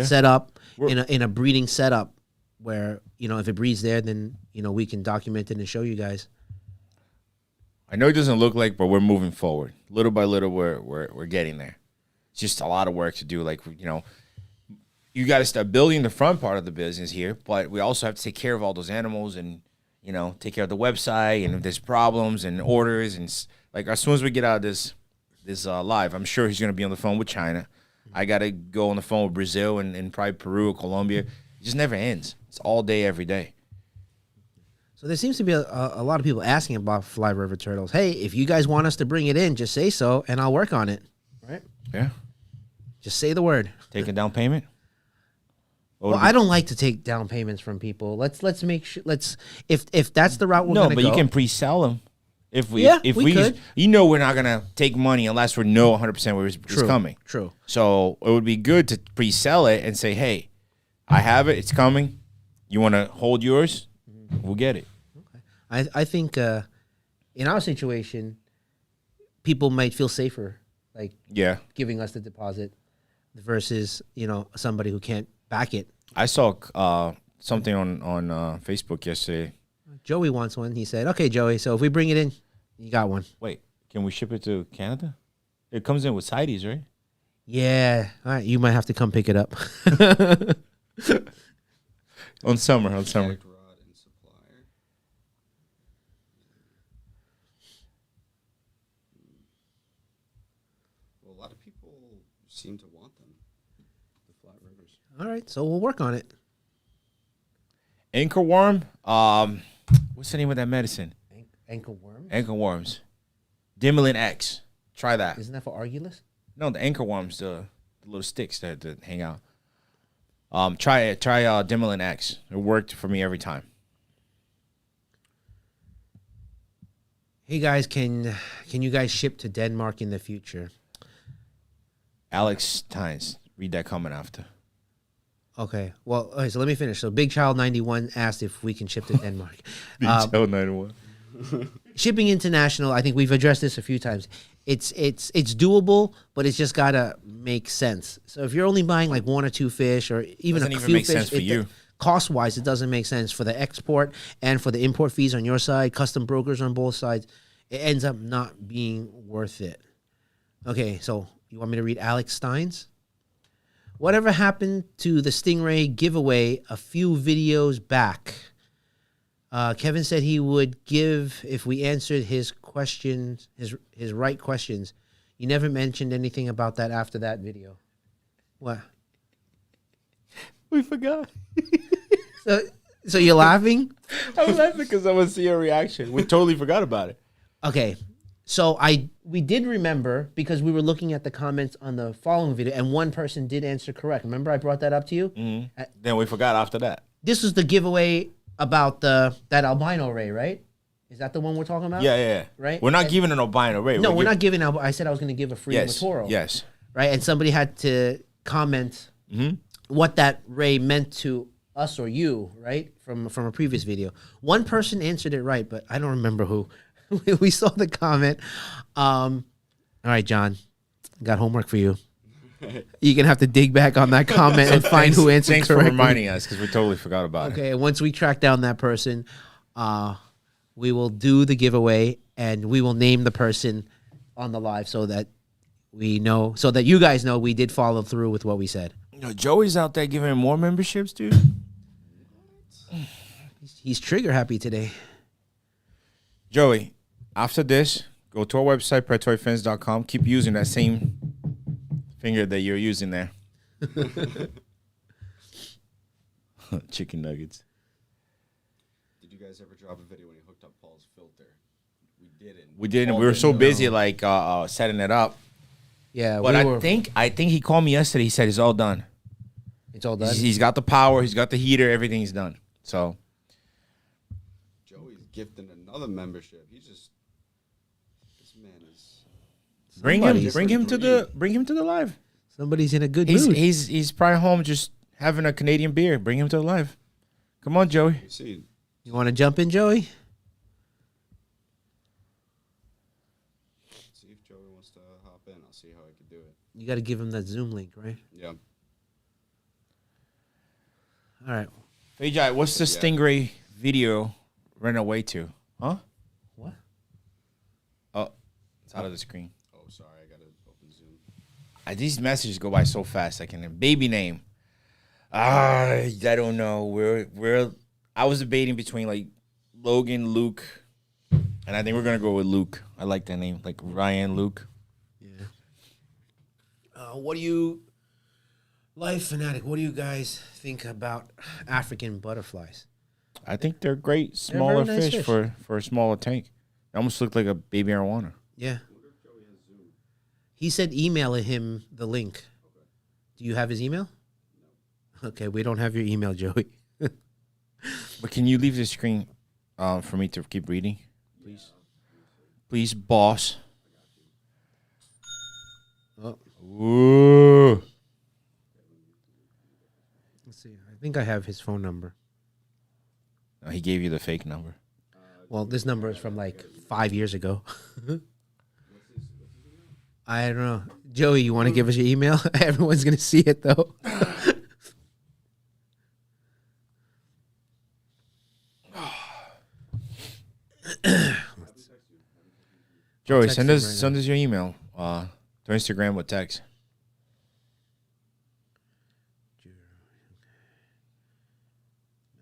set up in a breeding setup where, if it breeds there, then, we can document it and show you guys. I know it doesn't look like, but we're moving forward. Little by little, we're getting there. It's just a lot of work to do. Like, you got to start building the front part of the business here, but we also have to take care of all those animals and, take care of the website. And if there's problems and orders and like as soon as we get out of this live, I'm sure he's going to be on the phone with China. I got to go on the phone with Brazil and probably Peru or Colombia. It just never ends. It's all day, every day. So there seems to be a lot of people asking about Fly River turtles. Hey, if you guys want us to bring it in, just say so, and I'll work on it. Right? Yeah. Just say the word. Take a down payment? Well, I don't like to take down payments from people. Let's make sure. If that's the route we're going to go. No, but you can pre-sell them. If we could. We're not gonna take money unless we know 100% where it's coming. True. So it would be good to pre-sell it and say, hey, I have it. It's coming. You want to hold yours? We'll get it. Okay. I think in our situation, people might feel safer, like giving us the deposit versus somebody who can't back it. I saw something on Facebook yesterday. Joey wants one. He said, "Okay, Joey. So if we bring it in, you got one." Wait, can we ship it to Canada? It comes in with sides, right? Yeah. All right. You might have to come pick it up. on summer. Rod and supplier. Well, a lot of people seem to want them. The flat rivers. All right. So we'll work on it. Anchor worm. What's the name of that medicine? Ankle worms? Anchor worms. Dimilin X. Try that. Isn't that for Argulus? No, the anchor worms, the little sticks that hang out. Try it. Try Dimilin X. It worked for me every time. Hey guys, can you guys ship to Denmark in the future? Alex Tynes. Read that comment after. Okay. Well, okay, so let me finish. So Big Child 91 asked if we can ship to Denmark. Big Child 91. Shipping international, I think we've addressed this a few times. It's doable, but it's just gotta make sense. So if you're only buying like one or two fish, or even Doesn't a even few make fish, sense for you. Cost-wise, it doesn't make sense for the export and for the import fees on your side, custom brokers on both sides. It ends up not being worth it. Okay, so you want me to read Alex Steins? Whatever happened to the Stingray giveaway a few videos back? Kevin said he would give if we answered his questions, his right questions. You never mentioned anything about that after that video. What? We forgot. So you're laughing? I'm laughing because I want to see your reaction. We totally forgot about it. Okay. So we did remember because we were looking at the comments on the following video, and one person did answer correct. Remember I brought that up to you? Mm-hmm. Then we forgot after that. This is the giveaway about that albino ray, right? Is that the one we're talking about? Yeah. Right? We're not giving an albino ray. No, we're not giving out. I said I was going to give a free Matoro. Yes. Right? And somebody had to comment what that ray meant to us or you, right? From a previous video. One person answered it right, but I don't remember who. We saw the comment. All right, John. Got homework for you. You're going to have to dig back on that comment and find who answered Thanks correctly. for reminding us because we totally forgot about it. Okay, once we track down that person, we will do the giveaway and we will name the person on the live so that we know, so that you guys know we did follow through with what we said. Joey's out there giving more memberships, dude. He's trigger happy today. Joey, after this, go to our website, predatoryfins.com. Keep using that same finger that you're using there. Chicken nuggets. Did you guys ever drop a video when he hooked up Paul's filter? We didn't. We didn't. We were so busy, like, setting it up. Yeah, But I think he called me yesterday. He said it's all done. It's all done. He's got the power. He's got the heater. Everything's done. So Joey's gifting another membership. This man is. bring him to the live. Somebody's in a good mood. He's probably home just having a Canadian beer. Bring him to the live. Come on, Joey. You see, You want to jump in, Joey? see if Joey wants to hop in. I'll see how I can do it. You got to give him that Zoom link, right? Yeah. All right. Hey, Jai, what's the Stingray video run away to? Huh? What? Oh, it's out of the screen. Oh, sorry. I got to open Zoom. These messages go by so fast. I can baby name. I don't know. I was debating between like Logan, Luke, and I think we're gonna go with Luke. I like that name, like Ryan, Luke. Yeah. What do you, Life Fanatic, what do you guys think about African butterflies? I think they're great smaller very nice fish for a smaller tank. They almost look like a baby arowana. Yeah. He said email him the link. Okay. Do you have his email? No. Okay, we don't have your email, Joey. But can you leave the screen for me to keep reading? Please. Please, boss. Oh. Ooh. Let's see. I think I have his phone number. No, he gave you the fake number. Well, this number is from like 5 years ago. I don't know. Joey, you want to give us your email? Everyone's going to see it, though. Joey, send us your email to Instagram with text.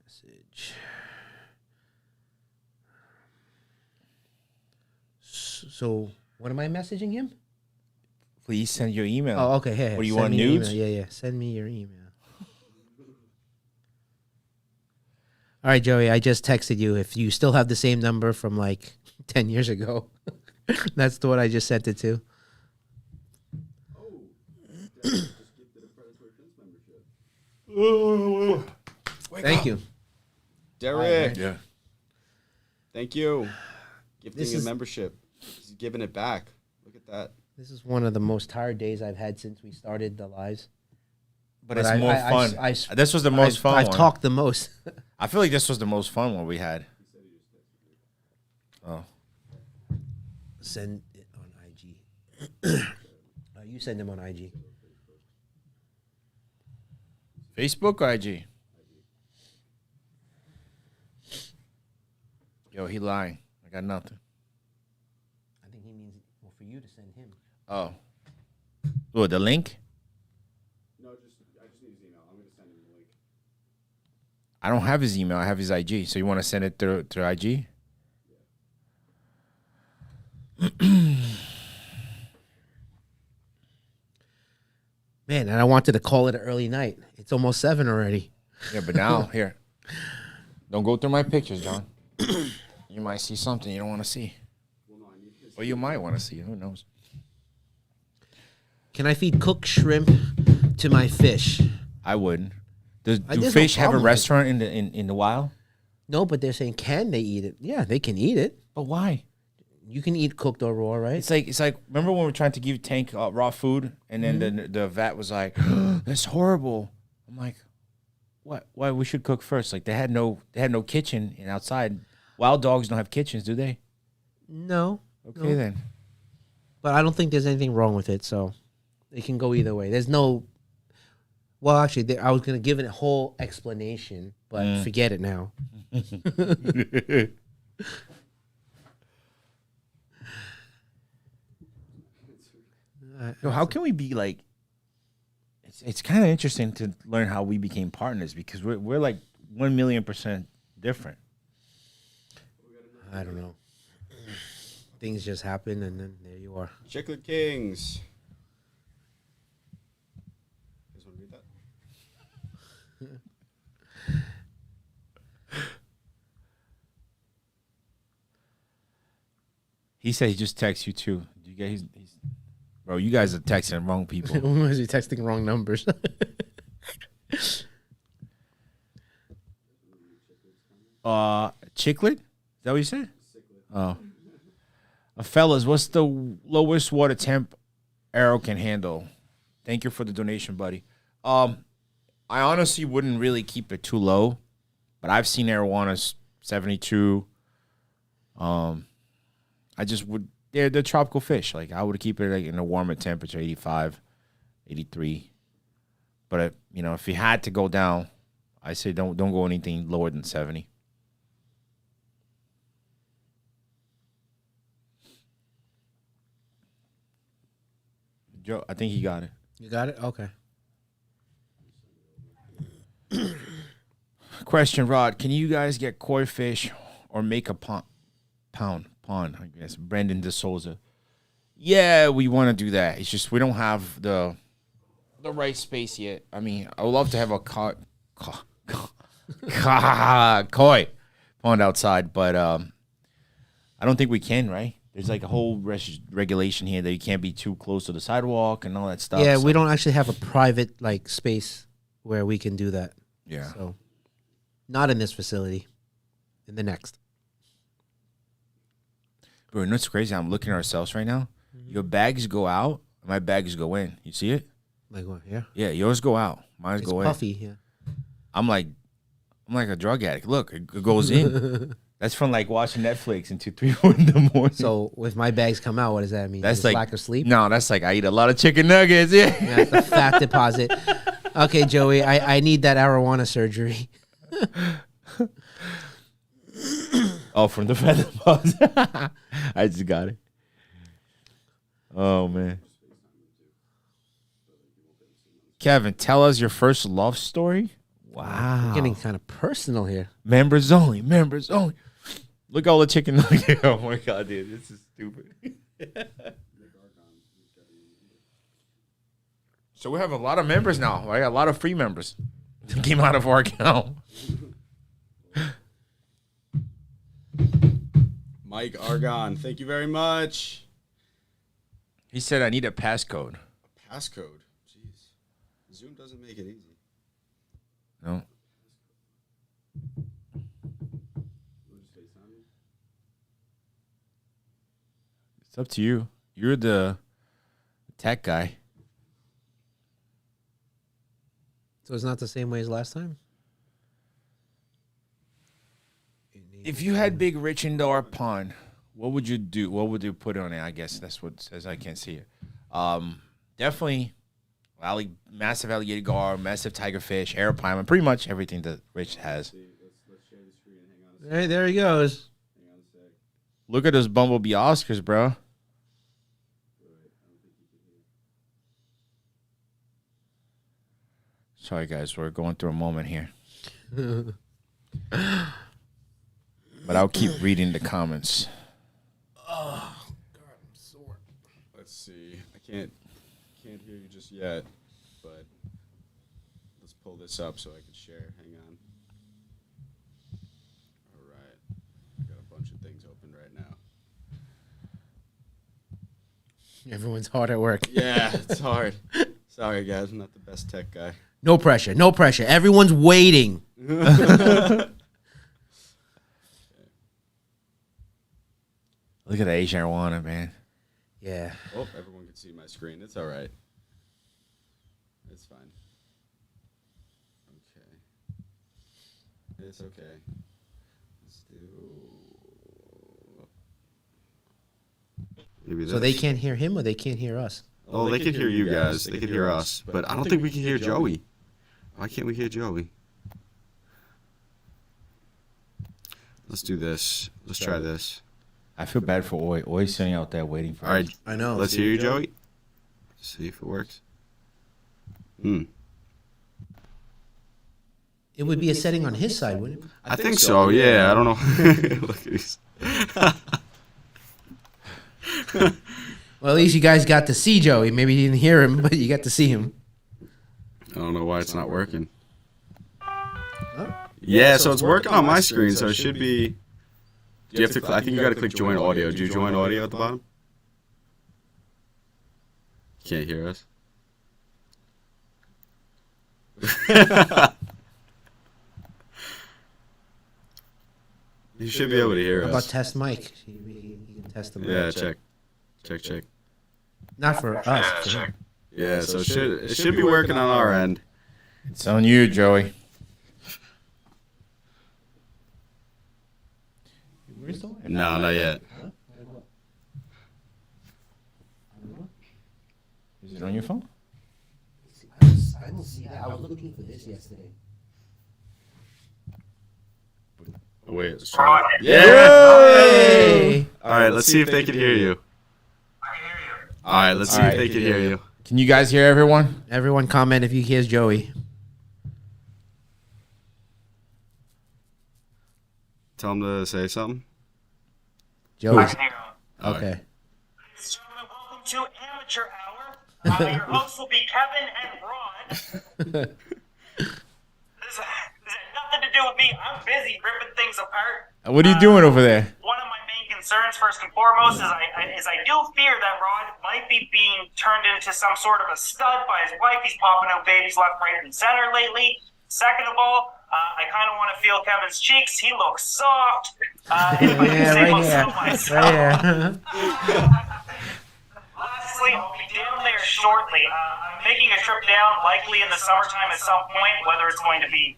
Message. So, what am I messaging him? Please send your email. Oh, okay. Hey, what do you send want, me your nudes? email. Yeah. Send me your email. All right, Joey, I just texted you. If you still have the same number from like 10 years ago, that's the one I just sent it to. Oh, just gifted a Predatory Fins membership. Thank you. Derek. Yeah. Thank you. Gifting This a is- membership. He's giving it back. Look at that. This is one of the most tired days I've had since we started the lives. But it's more fun. This was the most fun I've one. talked the most. I feel like this was the most fun one we had. Oh. Send it on IG. You send them on IG. Facebook or IG? Yo, he lying. I got nothing. I think he means for you to send him. Oh. What, the link? No, I just need his email. I'm going to send him the link. I don't have his email. I have his IG. So you want to send it through IG? Man, and I wanted to call it an early night. It's almost 7 already. Yeah, but now, here. Don't go through my pictures, John. You might see something you don't want to see. Well, no, I need his. Or you might want to see. Who knows? Can I feed cooked shrimp to my fish? I wouldn't. Do there's no fish have a problem with it. restaurant in the wild? No, but they're saying, can they eat it? Yeah, they can eat it. But why? You can eat cooked or raw, right? It's like remember when we were trying to give Tank raw food, and then the vet was like, "That's horrible." I'm like, "What? Why we should cook first?" Like they had no kitchen and outside. Wild dogs don't have kitchens, do they? No. Okay then. But I don't think there's anything wrong with it, so it can go either way. There's no. Well, actually, I was gonna give it a whole explanation, but forget it now. So how can we be like? It's kind of interesting to learn how we became partners because we're like 1,000,000% different. I don't know. Things just happen, and then there you are. Chiclet Kings. You guys want to read that? He said he just texted you too. Do you guys? Bro, you guys are texting wrong people. Was he texting wrong numbers? Chiclet? Is that what you said? Oh. Fellas, what's the lowest water temp Arrow can handle? Thank you for the donation, buddy. I honestly wouldn't really keep it too low, but I've seen arowanas 72. I just would. They're tropical fish. Like I would keep it like in a warmer temperature, 85, 83. But if you had to go down, I say don't go anything lower than 70. Joe, I think he got it. You got it? Okay. Question, Rod. Can you guys get koi fish or make a pond? I guess. Brandon DeSouza. Yeah, we want to do that. It's just we don't have the right space yet. I mean, I would love to have a koi pond outside, but I don't think we can, right? There's like a whole regulation here that you can't be too close to the sidewalk and all that stuff. Yeah, we don't actually have a private like space where we can do that. Yeah. So, not in this facility. In the next. Bro, you know what's crazy? I'm looking at ourselves right now. Your bags go out, my bags go in. You see it? Like what? Yeah. Yeah, yours go out, mine It's go puffy. in. Yeah. I'm like a drug addict. Look, it goes in. That's from like watching Netflix until 3, 4 in the morning. So if my bags come out, what does that mean? That's Just like lack of sleep. No, that's like I eat a lot of chicken nuggets. Yeah, Yeah, it's a fat deposit. Okay, Joey, I need that arowana surgery. Oh, from the fat deposit. I just got it. Oh man. Kevin, tell us your first love story. Wow. Getting kind of personal here. Members only. Members only. Look at all the chicken nuggets. Oh my god, dude, this is stupid. So we have a lot of members now, right? A lot of free members that came out of our account. Mike Argon, thank you very much. He said I need a passcode. A passcode. Jeez. Zoom doesn't make it easy. No. It's up to you. You're the tech guy. So it's not the same way as last time? If you had big rich indoor pond, what would you do? What would you put on it? I guess that's what it says. I can't see it. Definitely massive alligator gar, massive tigerfish, aeropine, pretty much everything that Rich has. Let's share the screen. Hang on a second. There he goes. Hang on a sec. Look at those bumblebee Oscars, bro. Sorry, guys. We're going through a moment here. But I'll keep reading the comments. Oh, God, I'm sore. Let's see. I can't hear you just yet, but let's pull this up so I can share. Hang on. All right. I got a bunch of things open right now. Everyone's hard at work. Yeah, it's hard. Sorry, guys. I'm not the best tech guy. No pressure. No pressure. Everyone's waiting. Look at the Asian arowana, man. Yeah. Oh, everyone can see my screen. It's all right. It's fine. Okay. It's okay. Let's do. Maybe this. So they can't hear him or they can't hear us? Oh, they can hear you guys. They can hear us. But I don't think we can hear Joey. Why can't we hear Joey? Let's do this. Let's try this. I feel bad for Oi. Oi's sitting out there waiting for All right. us. I know. Let's hear you, Joey. See if it works. It would be a setting on his side, wouldn't it? I think so. Yeah. I don't know. Look at these. Well, at least you guys got to see Joey. Maybe you didn't hear him, but you got to see him. I don't know why it's not working. Oh. Yeah, so it's working on my screen, so it should be. Do you have to? I think you got to click join audio. Do you join audio at the bottom? Can't hear us. You should be able to hear How about us. test mic? You can test the mic. Yeah, check. Check. Not for us. For him. Yeah, so it should be working on our end. It's on you, Joey. Where's the wire? No, not yet. Is it on your phone? I don't see that. I was looking for this yesterday. Oh, wait, let's try. Yeah. Hey! All right, let's see if they can hear you. All right, let's see if they can hear you. Can you guys hear everyone? Everyone comment if you hear Joey. Tell them to say something. Joey. All right. Okay. Ladies and gentlemen, welcome to Amateur Hour. Your hosts will be Kevin and Ron. This has nothing to do with me. I'm busy ripping things apart. What are you doing over there? One of my main concerns, first and foremost, is I do fear that Rod might be being turned into some sort of a stud by his wife. He's popping out babies left, right, and center lately. Second of all, I kind of want to feel Kevin's cheeks. He looks soft. If I can say so myself. Right here. Lastly, I'll be down there shortly. I'm making a trip down, likely in the summertime at some point, whether it's going to be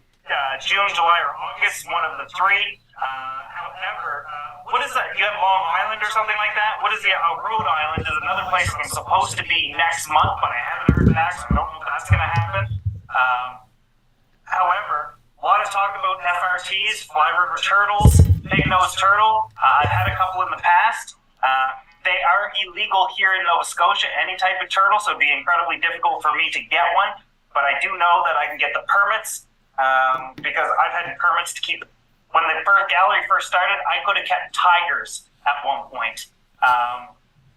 June, July, or August, one of the three. However, what is that? You have Long Island or something like that? What is the Rhode Island is another place I'm supposed to be next month, but I haven't heard back, so I don't know if that's going to happen. However, a lot of talk about FRTs, fly river turtles, pig-nosed turtle. I've had a couple in the past. They are illegal here in Nova Scotia, any type of turtle, so it'd be incredibly difficult for me to get one. But I do know that I can get the permits because I've had permits to keep. When the gallery first started, I could have kept tigers at one point.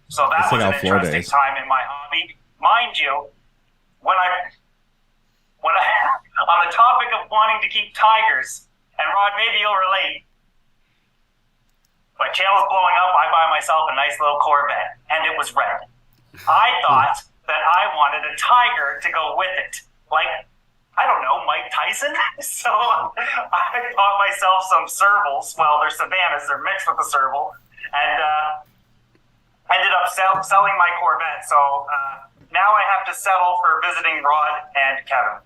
So that was an interesting time in my hobby. Mind you, when I on the topic of wanting to keep tigers, and Rod, maybe you'll relate. My channel's blowing up, I buy myself a nice little Corvette, and it was red. I thought that I wanted a tiger to go with it. Like, I don't know, Mike Tyson? So I bought myself some servals. Well, they're Savannahs, they're mixed with the serval. And ended up selling my Corvette. So now I have to settle for visiting Rod and Kevin.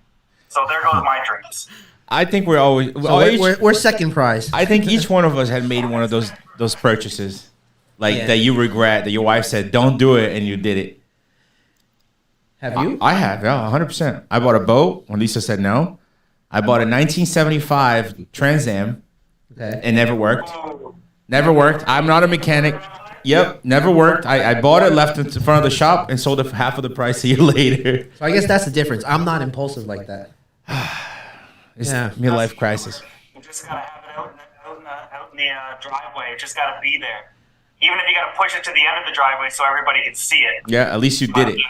So there goes my dreams. I think we're always We're second prize. I think each one of us had made one of those purchases, that you regret, that your wife said don't do it and you did it. Have you? I have, yeah, 100%. I bought a boat when Lisa said no. I bought a 1975 Trans Am. Okay. It never worked. Never worked. I'm not a mechanic. Yep, never worked. I bought it, left it in front of the shop, and sold it for half of the price a year later. So I guess that's the difference. I'm not impulsive like that. It's midlife crisis. You just gotta have it out in the driveway. You just gotta be there. Even if you gotta push it to the end of the driveway so everybody can see it. Yeah, at least you did it.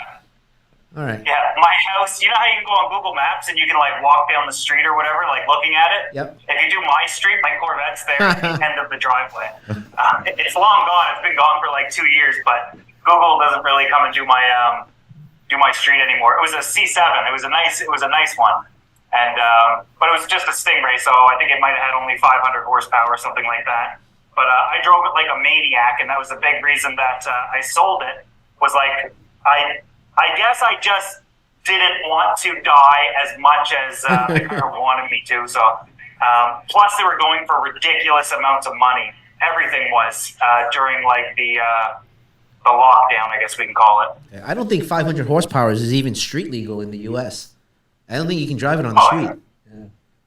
All right. Yeah, my house, you know how you can go on Google Maps and you can walk down the street or whatever, looking at it? Yep. If you do my street, my Corvette's there at the end of the driveway. It's long gone. It's been gone for 2 years, but Google doesn't really come and do my do my street anymore. It was a C7. It was a nice one, and but it was just a Stingray, so I think it might have had only 500 horsepower or something like that. But I drove it like a maniac, and that was the big reason that I sold it. Was like I guess I just didn't want to die as much as the car wanted me to. So plus they were going for ridiculous amounts of money. Everything was during like the lockdown, I guess we can call it. I don't think 500 horsepower is even street legal in the U.S. I don't think you can drive it on the street. Yeah.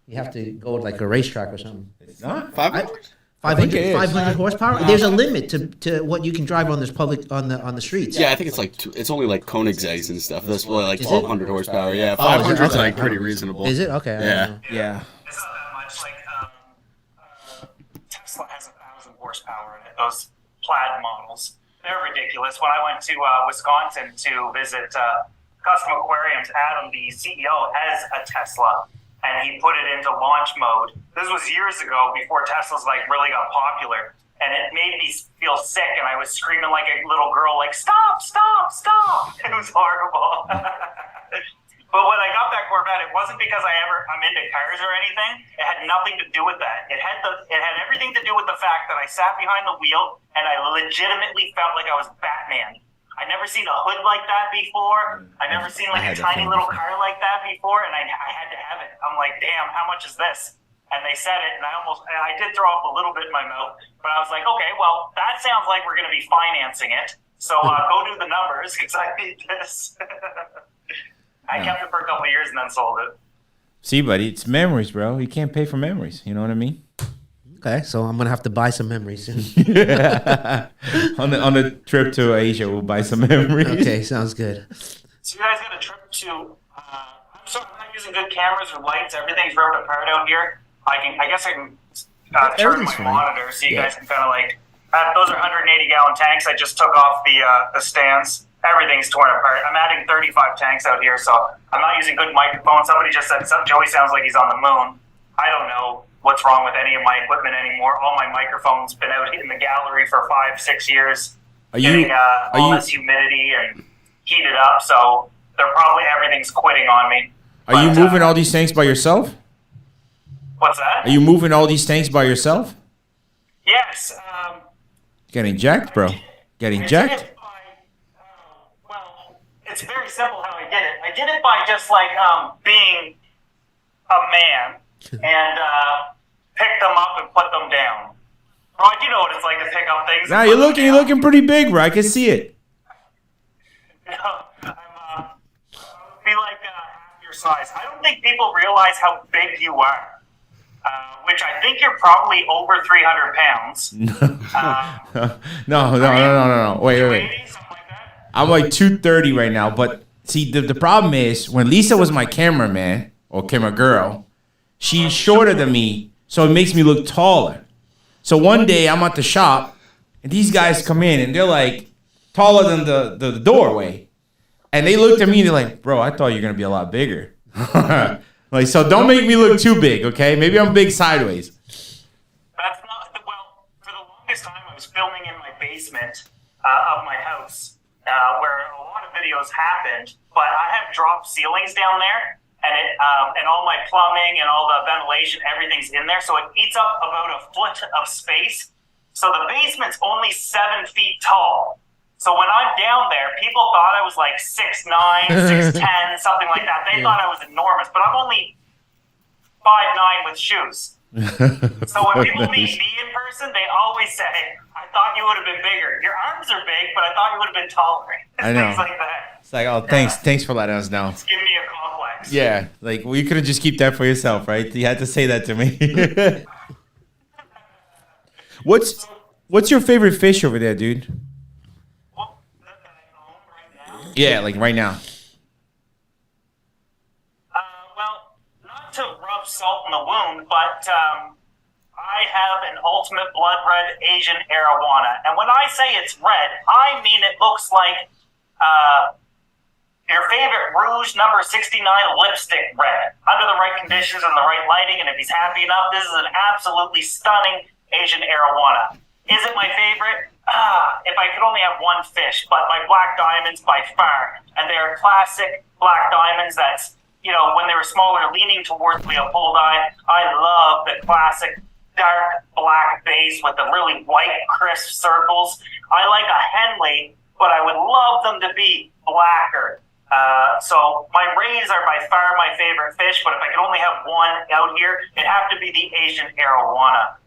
You have to go to like a racetrack or something. It's not 500? 500 horsepower. There's a limit to what you can drive on this public on the streets. Yeah, I think it's like it's only like Koenigsegg's and stuff. That's like Is it? 1,200 horsepower. Yeah, Oh, is it? 500 is Okay. like pretty reasonable. Is it? Okay. I don't Yeah. know. Yeah. It's not that much. Like Tesla has 1,000 horsepower in it. Those plaid models, they're ridiculous. When I went to Wisconsin to visit Custom Aquariums, Adam, the CEO, has a Tesla, and he put it into launch mode. This was years ago, before Teslas like really got popular, and it made me feel sick, and I was screaming like a little girl, like "Stop! Stop! Stop!" It was horrible. But when I got that Corvette, it wasn't because I'm into cars or anything. It had nothing to do with that. It had everything to do with the fact that I sat behind the wheel and I legitimately felt like I was Batman. I never seen a hood like that before. I never seen like a tiny little car like that before, and I had to have it. I'm like, damn, how much is this? And they said it, and I did throw up a little bit in my mouth, but I was like, okay, well, that sounds like we're going to be financing it. So go do the numbers, because I need this. I kept it for a couple of years and then sold it. See, buddy, it's memories, bro. You can't pay for memories. You know what I mean? Okay, so I'm gonna have to buy some memories soon. on the trip to Asia, we'll buy some memories. Okay, sounds good. So you guys got a trip to? I'm sorry, I'm not using good cameras or lights. Everything's ripped apart out here. I guess I can turn my fine. monitor so you guys can kind of like. Those are 180-gallon tanks. I just took off the stands. Everything's torn apart. I'm adding 35 tanks out here, so I'm not using good microphones. Somebody just said Joey sounds like he's on the moon. I don't know what's wrong with any of my equipment anymore. All my microphones been out in the gallery for 5-6 years, getting all this humidity and heated up. So they're probably everything's quitting on me. Are you moving all these tanks by yourself? What's that? Are you moving all these tanks by yourself? Yes. Getting jacked, bro. Getting jacked. Well, it's very simple how I did it. I did it by just like being a man and pick them up and put them down. Bro, you know what it's like to pick up things. Nah, you're looking pretty big, bro. I can see it. I'm be like half your size. I don't think people realize how big you are. Which I think you're probably over 300 pounds. No. Wait. 280, something like that. I'm like 230 right now, but see, the problem is when Lisa was my cameraman or camera girl, she's shorter than me, so it makes me look taller. So one day I'm at the shop, and these guys come in, and they're like taller than the doorway, and they looked at me and they're like, "Bro, I thought you were gonna be a lot bigger." Like, so don't make me look too big, okay? Maybe I'm big sideways. That's not well. For the longest time, I was filming in my basement of my house, where a lot of videos happened. But I have drop ceilings down there, and all my plumbing and all the ventilation, everything's in there. So it eats up about a foot of space. So the basement's only 7 feet tall. So when I'm down there, people thought I was like 6'9", 6'10", something like that. They thought I was enormous, but I'm only 5'9" with shoes. So when people meet me in person, they always say, "I thought you would have been bigger. Your arms are big, but I thought you would have been taller." I know. Things like that. It's like, oh, thanks for letting us know. It's giving me a complex. Yeah, like, well, you couldn't just keep that for yourself, right? You had to say that to me. What's your favorite fish over there, dude? Well, that I own right now. Yeah, like right now. Well, not to rub salt in the wound, but I have an ultimate blood red Asian arowana. And when I say it's red, I mean it looks like your favorite Rouge number 69 lipstick red. Under the right conditions and the right lighting, and if he's happy enough, this is an absolutely stunning Asian arowana. Is it my favorite? if I could only have one fish, but my black diamonds by far, and they're classic black diamonds. That's when they were smaller, leaning towards Leopoldine. I love the classic dark black base with the really white crisp circles. I like a Henley, but I would love them to be blacker. So my rays are by far my favorite fish, but if I could only have one out here, it'd have to be the Asian arowana.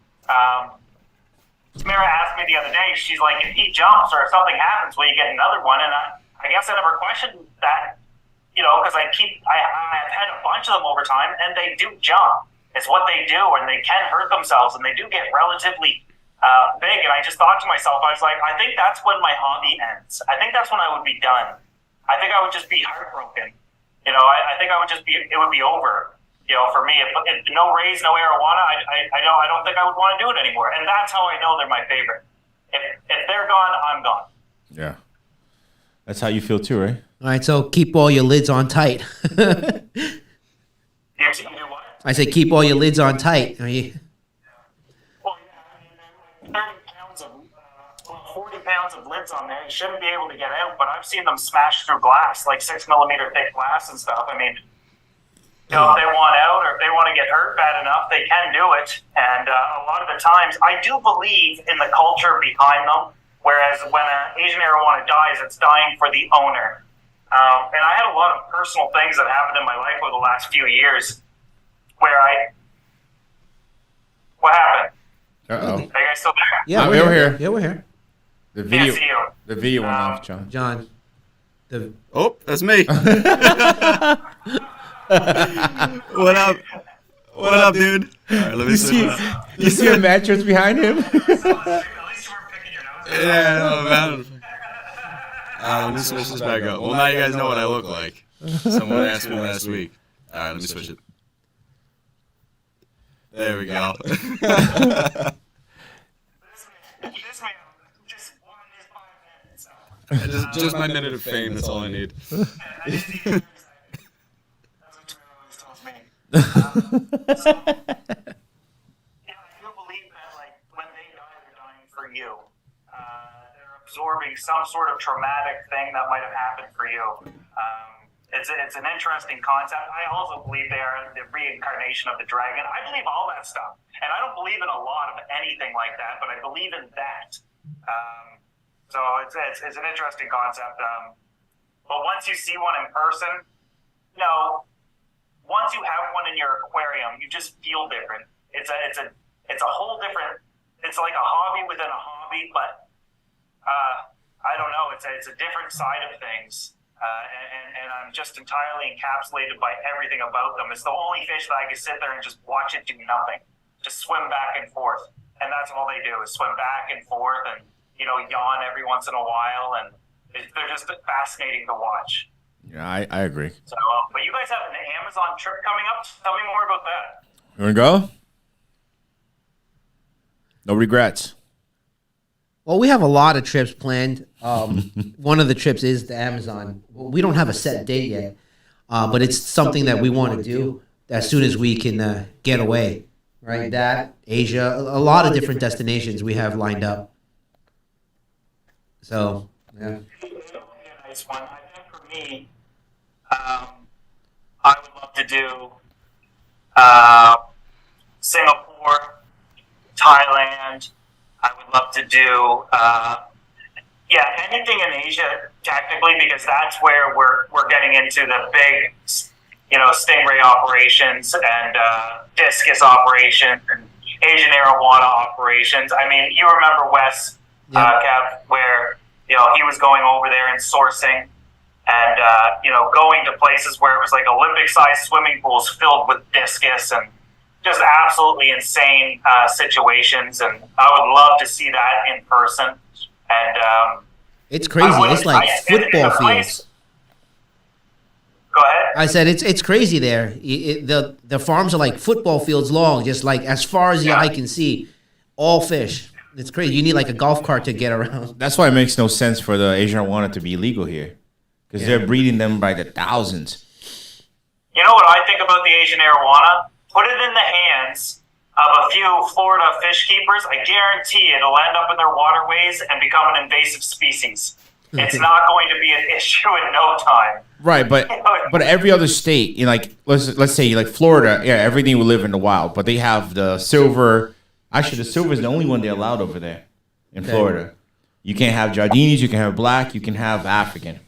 Tamara asked me the other day, she's like, if he jumps or if something happens, will you get another one? And I guess I never questioned that, because I've had a bunch of them over time, and they do jump. It's what they do, and they can hurt themselves, and they do get relatively big. And I just thought to myself, I was like, I think that's when my hobby ends. I think that's when I would be done. I think I would just be heartbroken. I think I would just be, it would be over. For me, if no rays, no arowana, I don't think I would want to do it anymore. And that's how I know they're my favorite. If they're gone, I'm gone. Yeah. That's how you feel too, right? All right, so keep all your lids on tight. You do what? I say keep all your lids on tight. Are you? Well, yeah, 40 pounds of lids on there. You shouldn't be able to get out, but I've seen them smash through glass, like 6 millimeter thick glass and stuff. I mean, if they want out or if they want to get hurt bad enough, they can do it. And a lot of the times, I do believe in the culture behind them, whereas when an Asian arowana dies, it's dying for the owner. And I had a lot of personal things that happened in my life over the last few years where what happened? Uh-oh. Are you guys still there? Yeah, we're here. Yeah, we're here. The Can't see you. The video went off, John. John. Oh, that's me. What up? What up, dude? All right, let me You see a mattress behind him? At least you weren't picking your nose. Yeah, no, man. Let me switch this back up. Well, now you guys know what I look like. Someone asked me last week. All right, let me switch it. There we go. This man just won his 5 minutes. just my minute of fame. That's all I need. That's what Tamara always tells me. So, yeah, I do believe that, like, when they die, they're dying for you. They're absorbing some sort of traumatic thing that might have happened for you. It's an interesting concept. I also believe they are the reincarnation of the dragon. I believe all that stuff. And I don't believe in a lot of anything like that, but I believe in that. So it's an interesting concept. But once you see one in person, once you have one in your aquarium, you just feel different. It's a whole different. It's like a hobby within a hobby, but I don't know. It's a different side of things, and I'm just entirely encapsulated by everything about them. It's the only fish that I can sit there and just watch it do nothing, just swim back and forth, and that's all they do is swim back and forth and yawn every once in a while, and they're just fascinating to watch. Yeah, I agree. So, but you guys have an Amazon trip coming up. Tell me more about that. You want to go? No regrets. Well, we have a lot of trips planned. One of the trips is the Amazon. We don't have a set date yet, but it's something that we want to do as soon as we can get away. Right? That, Asia, a lot of different destinations we have lined up. So, yeah. It's a nice one. I think for me, I would love to do Singapore, Thailand. I would love to do anything in Asia technically, because that's where we're getting into the big Stingray operations and discus operations and Asian arowana operations. I mean, you remember Wes, Kev, where he was going over there and sourcing and going to places where it was like Olympic-sized swimming pools filled with discus and just absolutely insane situations. And I would love to see that in person. And it's crazy. It's like football fields. Go ahead. I said it's crazy there. The farms are like football fields long, just like as far as the eye can see, all fish. It's crazy. You need like a golf cart to get around. That's why it makes no sense for the Asian arowana to be illegal here, because they're breeding them by the thousands. You know what I think about the Asian arowana? Put it in the hands of a few Florida fish keepers, I guarantee it'll end up in their waterways and become an invasive species. It's not going to be an issue in no time. Right, but every other state, like let's say like Florida, yeah, everything will live in the wild, but they have the silver. Actually, the silver is the only one they allowed over there in Florida. You can't have Jardinis, you can have black, you can have African.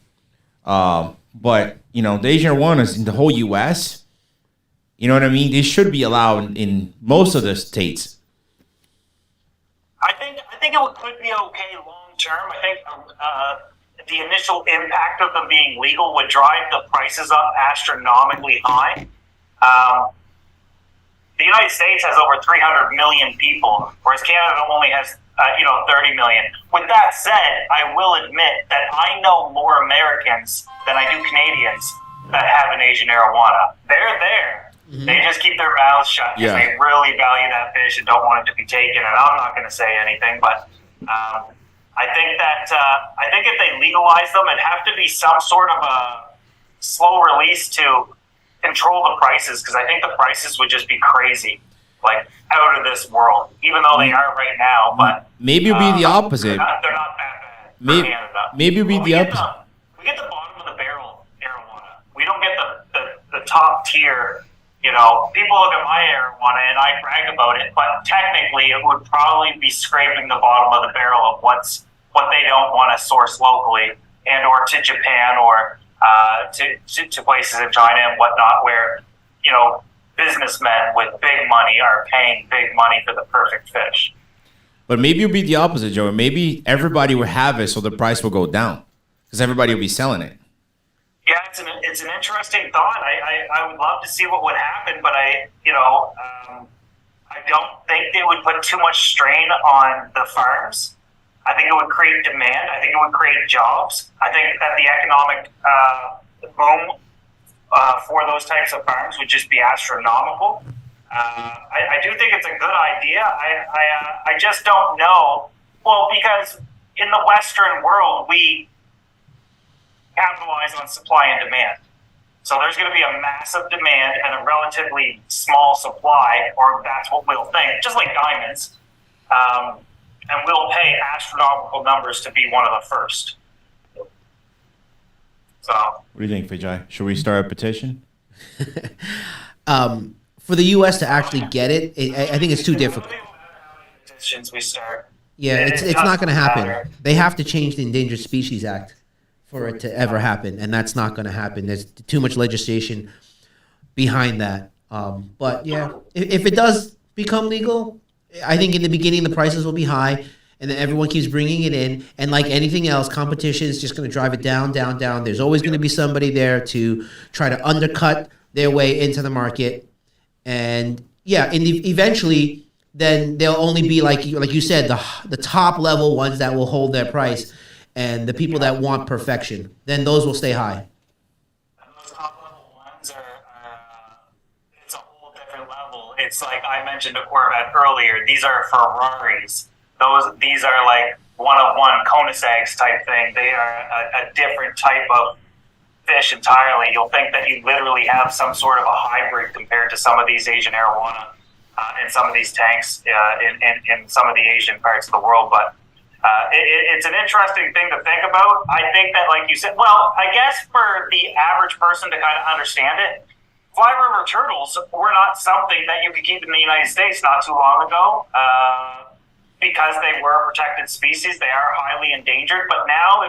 But the Asian arowanas in the whole U.S., you know what I mean? They should be allowed in most of the states. I think it could be okay long term. I think the initial impact of them being legal would drive the prices up astronomically high. The United States has over 300 million people, whereas Canada only has 30 million. With that said, I will admit that I know more Americans than I do Canadians that have an Asian arowana. They're there. Mm-hmm. They just keep their mouths shut because they really value that fish and don't want it to be taken. And I'm not going to say anything, but I think if they legalize them, it'd have to be some sort of a slow release to control the prices, because I think the prices would just be crazy, like out of this world, even though they are right now. But maybe it'll be the opposite. They're not that bad for Canada. Maybe it'll be the opposite. We get the bottom of the barrel arowana. We don't get the top tier. People look at my arowana and I brag about it, but technically it would probably be scraping the bottom of the barrel of what they don't want to source locally and or to Japan or to places in China and whatnot, where businessmen with big money are paying big money for the perfect fish. But maybe it'll be the opposite, Joe. Maybe everybody will have it, so the price will go down because everybody will be selling it. Yeah, it's an interesting thought. I would love to see what would happen, but I don't think they would put too much strain on the farms. I think it would create demand. I think it would create jobs. I think that the economic boom for those types of farms would just be astronomical. I do think it's a good idea. I just don't know. Well, because in the Western world, we capitalize on supply and demand. So there's going to be a massive demand and a relatively small supply, or that's what we'll think, just like diamonds. And we'll pay astronomical numbers to be one of the first. So, what do you think, Vijay? Should we start a petition? For the U.S. to actually get it, I think it's too difficult. Petitions we start. Yeah, it's not going to happen. They have to change the Endangered Species Act for it to ever happen, and that's not going to happen. There's too much legislation behind that. But yeah, if it does become legal, I think in the beginning the prices will be high, and then everyone keeps bringing it in. And like anything else, competition is just going to drive it down, down, down. There's always going to be somebody there to try to undercut their way into the market. And yeah, eventually, then there'll only be like you said, the top level ones that will hold their price, and the people that want perfection, then those will stay high. Those top level ones are it's a whole different level. It's like I mentioned a Corvette earlier. These are Ferraris. These are like one-of-one Koenigseggs type thing. They are a different type of fish entirely. You'll think that you literally have some sort of a hybrid compared to some of these Asian arowana and some of these tanks in some of the Asian parts of the world. But it's an interesting thing to think about. I think that, like you said, well, I guess for the average person to kind of understand it, fly river turtles were not something that you could keep in the United States not too long ago. Because they were a protected species, they are highly endangered. But now,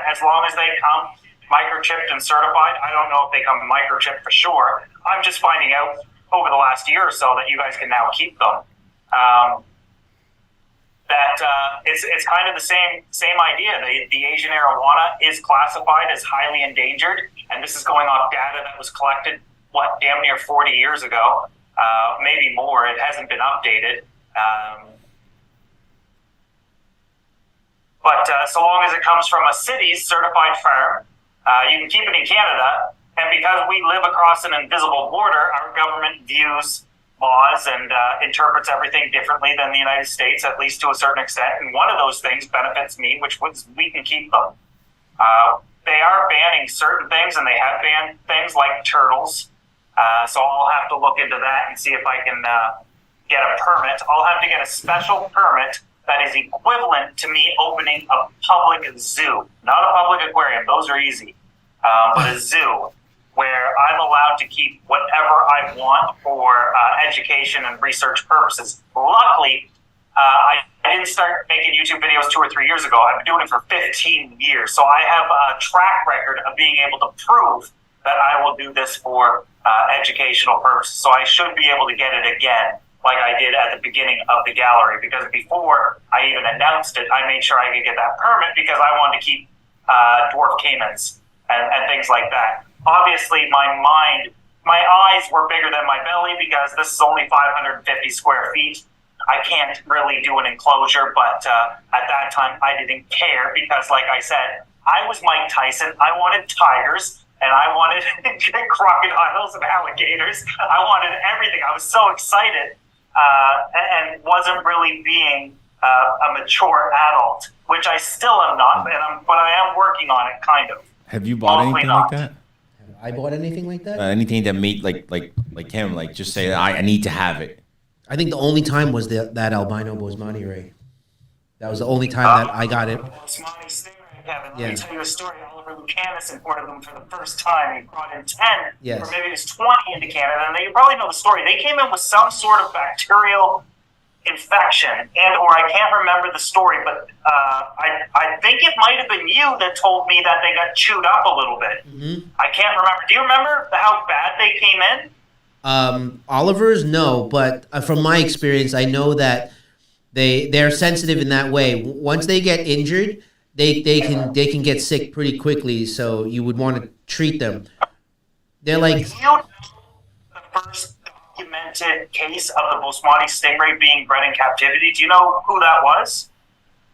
as long as they come microchipped and certified, I don't know if they come microchipped for sure. I'm just finding out over the last year or so that you guys can now keep them. It's kind of the same idea. The Asian arowana is classified as highly endangered, and this is going off data that was collected, damn near 40 years ago, maybe more. It hasn't been updated. But so long as it comes from a city's certified farm, you can keep it in Canada. And because we live across an invisible border, our government views laws and interprets everything differently than the United States, at least to a certain extent. And one of those things benefits me, which was we can keep them. They are banning certain things, and they have banned things like turtles. So I'll have to look into that and see if I can get a permit. I'll have to get a special permit that is equivalent to me opening a public zoo, not a public aquarium. Those are easy, but a zoo where I'm allowed to keep whatever I want for education and research purposes. Luckily, I didn't start making YouTube videos 2 or 3 years ago. I've been doing it for 15 years. So I have a track record of being able to prove that I will do this for educational purposes. So I should be able to get it again, like I did at the beginning of the gallery. Because before I even announced it, I made sure I could get that permit because I wanted to keep dwarf caimans and things like that. Obviously, my eyes were bigger than my belly because this is only 550 square feet. I can't really do an enclosure, but at that time I didn't care because, like I said, I was Mike Tyson. I wanted tigers and I wanted crocodiles and alligators. I wanted everything. I was so excited and wasn't really being a mature adult, which I still am not, but I am working on it, kind of. Have you bought anything like that? I bought anything like that? Anything that made like him, like just say I need to have it. I think the only time was that albino Bosmani ray. That was the only time that I got it. Bosmani Stingray, Kevin. Yeah. Let me tell you a story. Oliver Lucanis imported them for the first time. He brought in 10, Yes. or maybe it was 20 into Canada, and you probably know the story. They came in with some sort of bacterial infection, or I can't remember the story, but I think it might have been you that told me that they got chewed up a little bit. Mm-hmm. I can't remember. Do you remember how bad they came in? Oliver's, no, but from my experience, I know that they're sensitive in that way. Once they get injured, they can get sick pretty quickly. So you would want to treat them. They're like the first documented case of the Bosmani stingray being bred in captivity. Do you know who that was?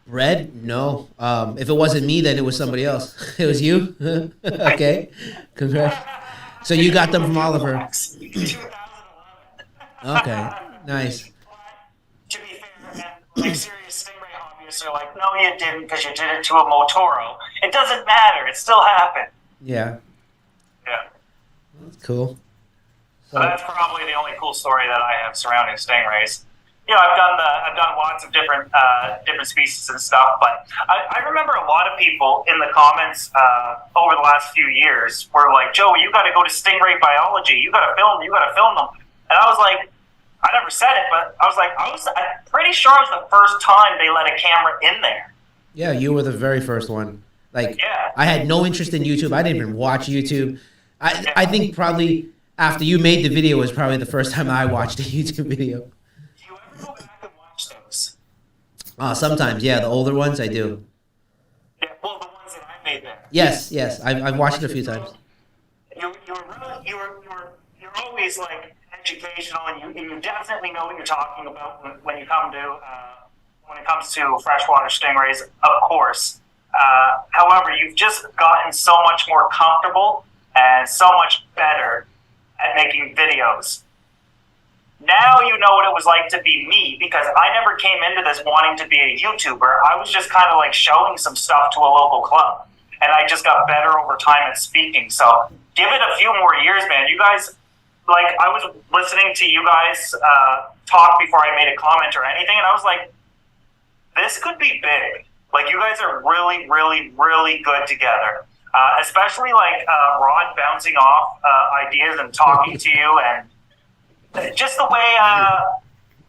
bred. No, if it wasn't me, then it was somebody else. It was you. Okay, congrats. So you got them from Oliver. 2011. Okay, nice. To be fair, like serious stingray hobbyists are like, no, you didn't because you did it to a Motoro. It doesn't matter. It still happened. Yeah, Yeah. that's cool. So that's probably the only cool story that I have surrounding stingrays. You know, I've done lots of different species and stuff, but I remember a lot of people in the comments over the last few years were like, Joe, you got to go to stingray biology. You got to film them. And I was like, I never said it, but I'm pretty sure it was the first time they let a camera in there. Yeah, you were the very first one. Like, Yeah. I had no interest in YouTube. I didn't even watch YouTube. I think probably after you made the video was probably the first time I watched a YouTube video. Do you ever go back and watch those? Sometimes, yeah, the older ones I do. Yeah, well, the ones that I made there. Yes, I've watched it a few times. You're always like educational, and you definitely know what you're talking about when it comes to freshwater stingrays, of course. However, you've just gotten so much more comfortable and so much better at making videos. Now you know what it was like to be me, because I never came into this wanting to be a YouTuber. I was just kind of like showing some stuff to a local club, and I just got better over time at speaking. So give it a few more years, man. You guys, like, I was listening to you guys talk before I made a comment or anything, and I was like, this could be big. Like, you guys are really, really, really good together. Especially like Rod bouncing off ideas and talking to you, and just the way.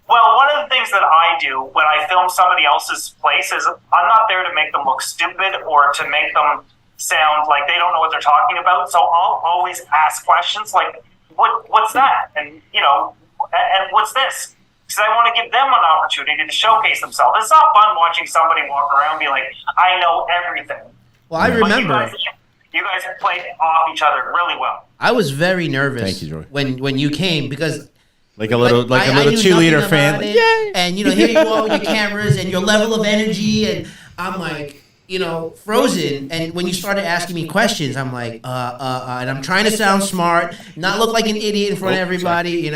Well, one of the things that I do when I film somebody else's place is I'm not there to make them look stupid or to make them sound like they don't know what they're talking about. So I'll always ask questions like, "What's that?" and and "What's this?" Because I want to give them an opportunity to showcase themselves. It's not fun watching somebody walk around and be like, "I know everything." Well, I remember. You guys played off each other really well. I was very nervous. Thank you, Joy. when you came, because Like a little I knew cheerleader nothing fan. about Like, it. yay! And here you are with your cameras and your level of energy, and I'm like, frozen. And when you started asking me questions, I'm like, and I'm trying to sound smart, not look like an idiot in front of everybody,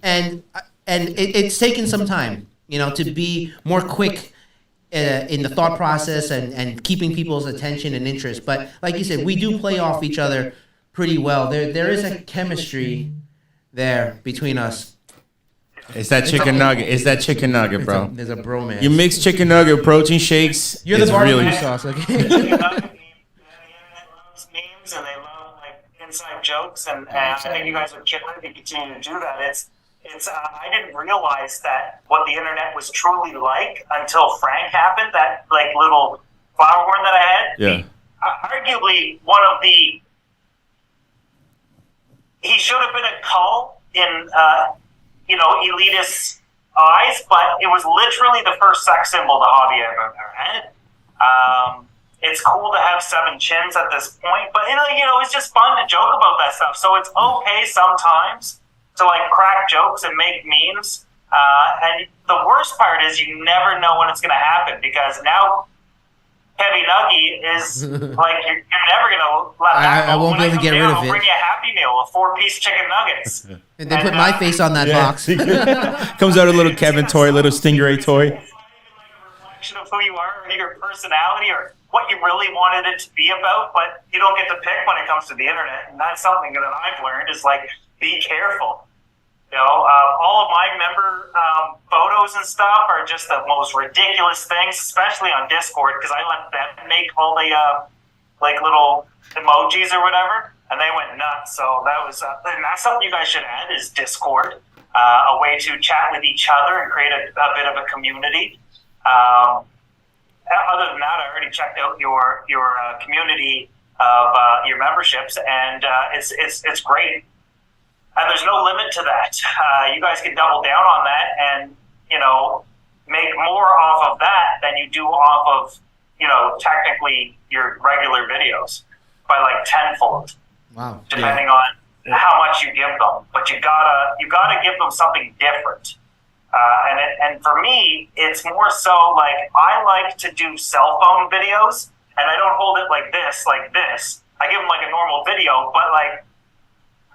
And it's taken some time, to be more quick in the thought process and keeping people's attention and interest. But like you said, we do play off each other pretty well. There is a chemistry there between us. It's that chicken nugget. It's that chicken nugget, bro. There's a bromance. You mix chicken nugget, protein shakes. You're the barbecue really sauce, okay? The internet loves memes and they love like inside jokes, and I think you guys would continue to do that. It's I didn't realize that what the internet was truly like until Frank happened. That like little flower horn that I had. Yeah. Arguably one of the. He should have been a cull in elitist eyes, but it was literally the first sex symbol the hobby ever had. It's cool to have 7 chins at this point, but it's just fun to joke about that stuff. So it's okay sometimes to like crack jokes and make memes. And the worst part is you never know when it's going to happen, because now Heavy Nuggy is like you're never going to let that I won't be able to get rid of I'll it. bring you a Happy Meal of 4-piece chicken nuggets. And they put my face on that box. Comes out a little Kevin toy, a little Stingray toy. It's not even like a reflection of who you are or your personality or what you really wanted it to be about, but you don't get to pick when it comes to the internet. And that's something that I've learned is like, be careful. All of my member photos and stuff are just the most ridiculous things, especially on Discord, because I let them make all the like little emojis or whatever, and they went nuts. So that was, and that's something you guys should add is Discord, a way to chat with each other and create a bit of a community. Other than that, I already checked out your community of your memberships, and it's great. And there's no limit to that. You guys can double down on that and, make more off of that than you do off of, technically your regular videos by like tenfold. Wow. Depending on how much you give them. But you gotta give them something different. And for me, it's more so like I like to do cell phone videos, and I don't hold it like this. I give them like a normal video, but like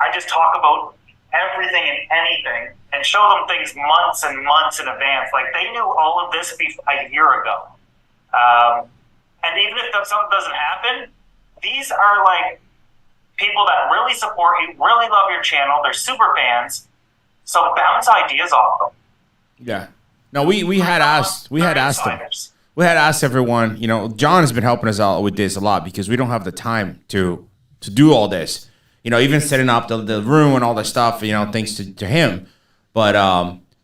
I just talk about everything and anything and show them things months and months in advance. Like they knew all of this a year ago. And even if something doesn't happen, these are like people that really support you, really love your channel. They're super fans. So bounce ideas off them. Yeah. No, we had asked them. We had asked everyone, John has been helping us out with this a lot because we don't have the time to do all this. Even setting up the room and all that stuff, thanks to him. But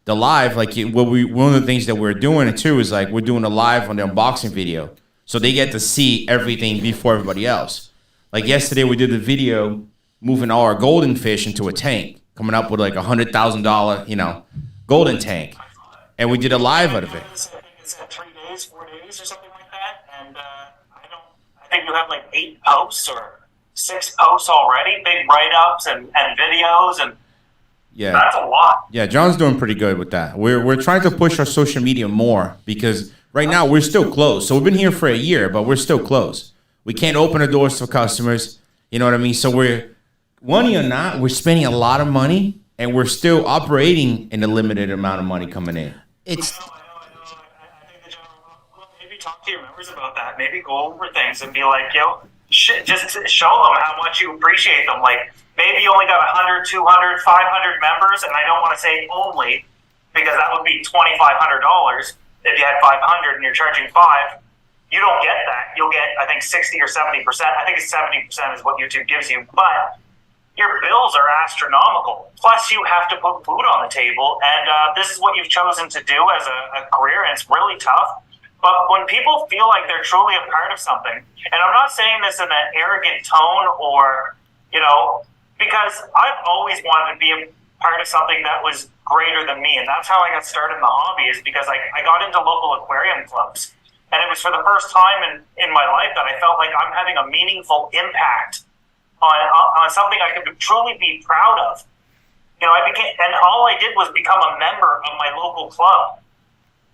the live, like one of the things that we're doing too is like we're doing a live on the unboxing video. So they get to see everything before everybody else. Like yesterday we did the video moving all our golden fish into a tank, coming up with like $100,000, golden tank. And we did a live out of it. It's 3 days, 4 days or something like that. And I think you have like 8 posts or 6 posts already, big write-ups and videos, and that's a lot. Yeah, John's doing pretty good with that. We're trying to push our social media more because right now we're still closed. So we've been here for a year, but we're still closed. We can't open the doors to customers. You know what I mean? So we're spending a lot of money, and we're still operating in a limited amount of money coming in. I know. I think the general, maybe talk to your members about that. Maybe go over things and be like, just show them how much you appreciate them. Like, maybe you only got 100, 200, 500 members, and I don't want to say only, because that would be $2,500 if you had 500 and you're charging 5. You don't get that. You'll get, I think, 60 or 70%. I think it's 70% is what YouTube gives you. But your bills are astronomical. Plus, you have to put food on the table, and this is what you've chosen to do as a career, and it's really tough. But when people feel like they're truly a part of something, and I'm not saying this in an arrogant tone or, because I've always wanted to be a part of something that was greater than me, and that's how I got started in the hobby, is because I got into local aquarium clubs. And it was for the first time in my life that I felt like I'm having a meaningful impact on something I could truly be proud of. And all I did was become a member of my local club.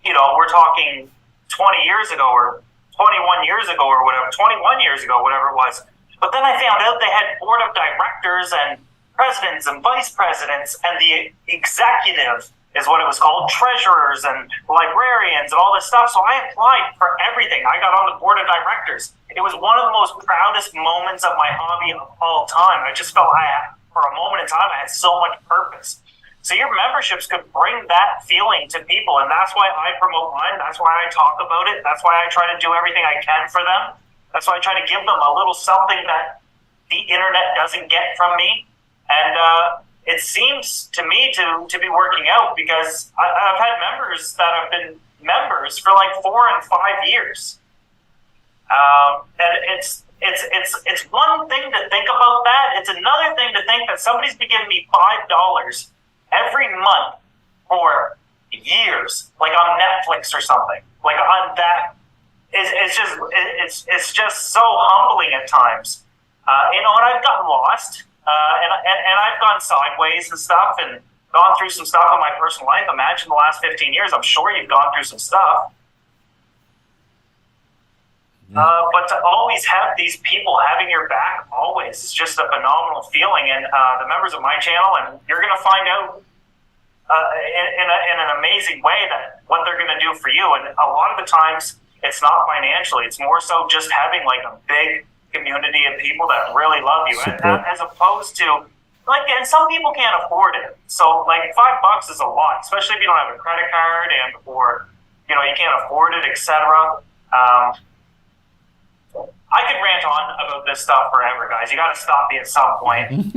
We're talking 20 years ago or 21 years ago or whatever, 21 years ago, whatever it was. But then I found out they had board of directors and presidents and vice presidents, and the executive is what it was called, treasurers and librarians and all this stuff. So I applied for everything. I got on the board of directors. It was one of the most proudest moments of my hobby of all time. I just felt for a moment in time, I had so much purpose. So your memberships could bring that feeling to people, and that's why I promote mine. That's why I talk about it. That's why I try to do everything I can for them. That's why I try to give them a little something that the internet doesn't get from me. And it seems to me to be working out, because I've had members that have been members for like 4 and 5 years. And it's one thing to think about that. It's another thing to think that somebody's been giving me $5 every month for years, like on Netflix or something, like on that. It's just so humbling at times. And I've gotten lost, and I've gone sideways and stuff, and gone through some stuff in my personal life. Imagine the last 15 years. I'm sure you've gone through some stuff. But to always have these people having your back always is just a phenomenal feeling. And the members of my channel, and you're going to find out in an amazing way that what they're going to do for you. And a lot of the times it's not financially. It's more so just having like a big community of people that really love you. And, as opposed to, like, and some people can't afford it. So like $5 is a lot, especially if you don't have a credit card or you can't afford it, etc. I could rant on about this stuff forever, guys. You got to stop me at some point.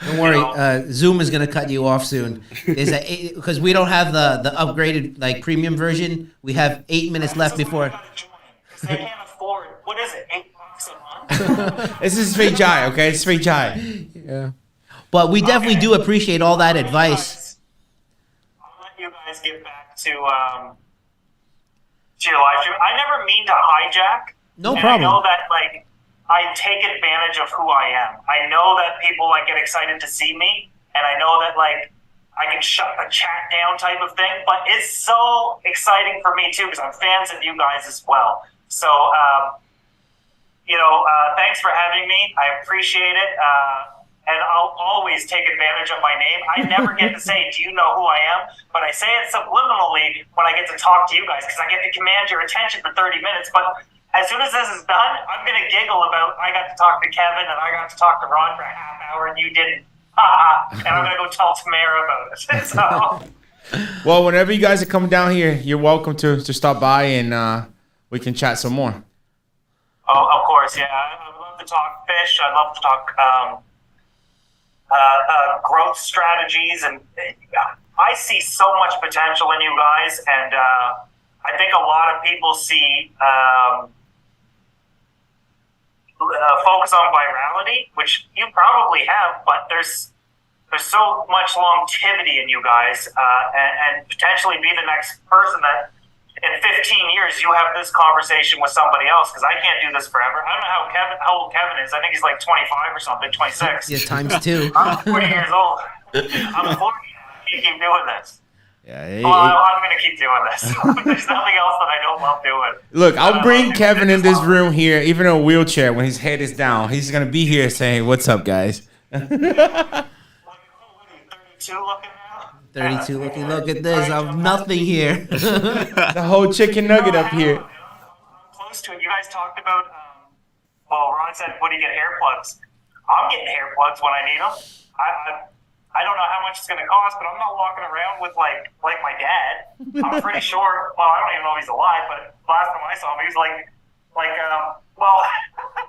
Don't worry, Zoom is going to cut you off soon. Because we don't have the upgraded like premium version. We have 8 minutes left before. They can't afford. What is it? $8 a month. This is straight jai, okay? It's straight jai. Yeah. But we definitely do appreciate all that advice. I'll let you guys get back to your live stream. I never mean to hijack. No problem. I know that I take advantage of who I am. I know that people get excited to see me, and I know that I can shut the chat down type of thing. But it's so exciting for me too, because I'm fans of you guys as well. So thanks for having me. I appreciate it. And I'll always take advantage of my name. I never get to say, do you know who I am? But I say it subliminally when I get to talk to you guys, because I get to command your attention for 30 minutes. But as soon as this is done, I'm going to giggle about I got to talk to Kevin and I got to talk to Ron for a half hour and you didn't. And I'm going to go tell Tamara about it. So. Well, whenever you guys are coming down here, you're welcome to stop by and we can chat some more. Oh, of course, yeah. I'd love to talk fish. I'd love to talk growth strategies. And I see so much potential in you guys. And I think a lot of people see focus on virality, which you probably have, but there's so much longevity in you guys, and potentially be the next person that in 15 years you have this conversation with somebody else, because I can't do this forever. I don't know how old Kevin is. I think he's like 25 or something, 26. Yeah, times 2. I'm 40 years old. I'm 40. You keep doing this. Yeah, I'm going to keep doing this. There's nothing else that I don't love doing. Look, I'll bring Kevin in this room here, even in a wheelchair, when his head is down. He's going to be here saying, what's up, guys? 32 looking now? 32 looking. Look at this. I'm nothing here. The whole chicken nugget up here. I'm close to it. You guys talked about, Ron said, what do you get, hair plugs? I'm getting hair plugs when I need them. I don't know how much it's going to cost, but I'm not walking around with like my dad. I'm pretty sure. Well, I don't even know if he's alive, but last time I saw him, he was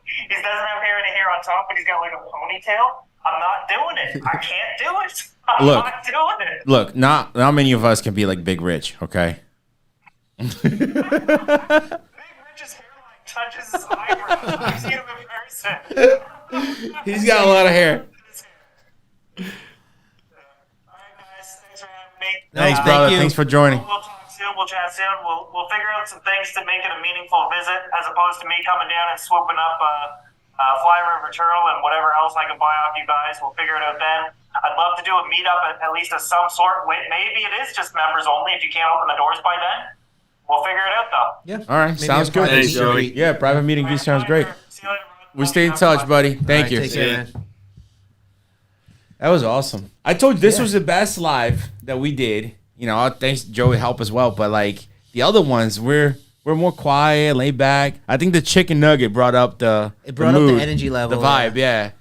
he doesn't have any hair on top, but he's got like a ponytail. I'm not doing it. I can't do it. I'm not doing it. Look, not many of us can be like Big Rich, okay? Big Rich's hairline touches his eyebrows. I've seen him in person. He's got a lot of hair. Thanks, brother. Thanks for joining. We'll talk soon. We'll chat soon. We'll figure out some things to make it a meaningful visit, as opposed to me coming down and swooping up fly river turtle and whatever else I can buy off you guys. We'll figure it out then. I'd love to do a meetup at least of some sort. Maybe it is just members only if you can't open the doors by then. We'll figure it out though. Yeah. All right. Maybe sounds good. Thanks, Joey. Yeah, private meeting sounds great. See you later, We stay in touch, buddy. Thank you. Take care, man. That was awesome. I told you this was the best live that we did. Thanks Joey help as well. But the other ones, we're more quiet, laid back. I think the chicken nugget brought up the It brought up mood, the energy level. the vibe. Yeah.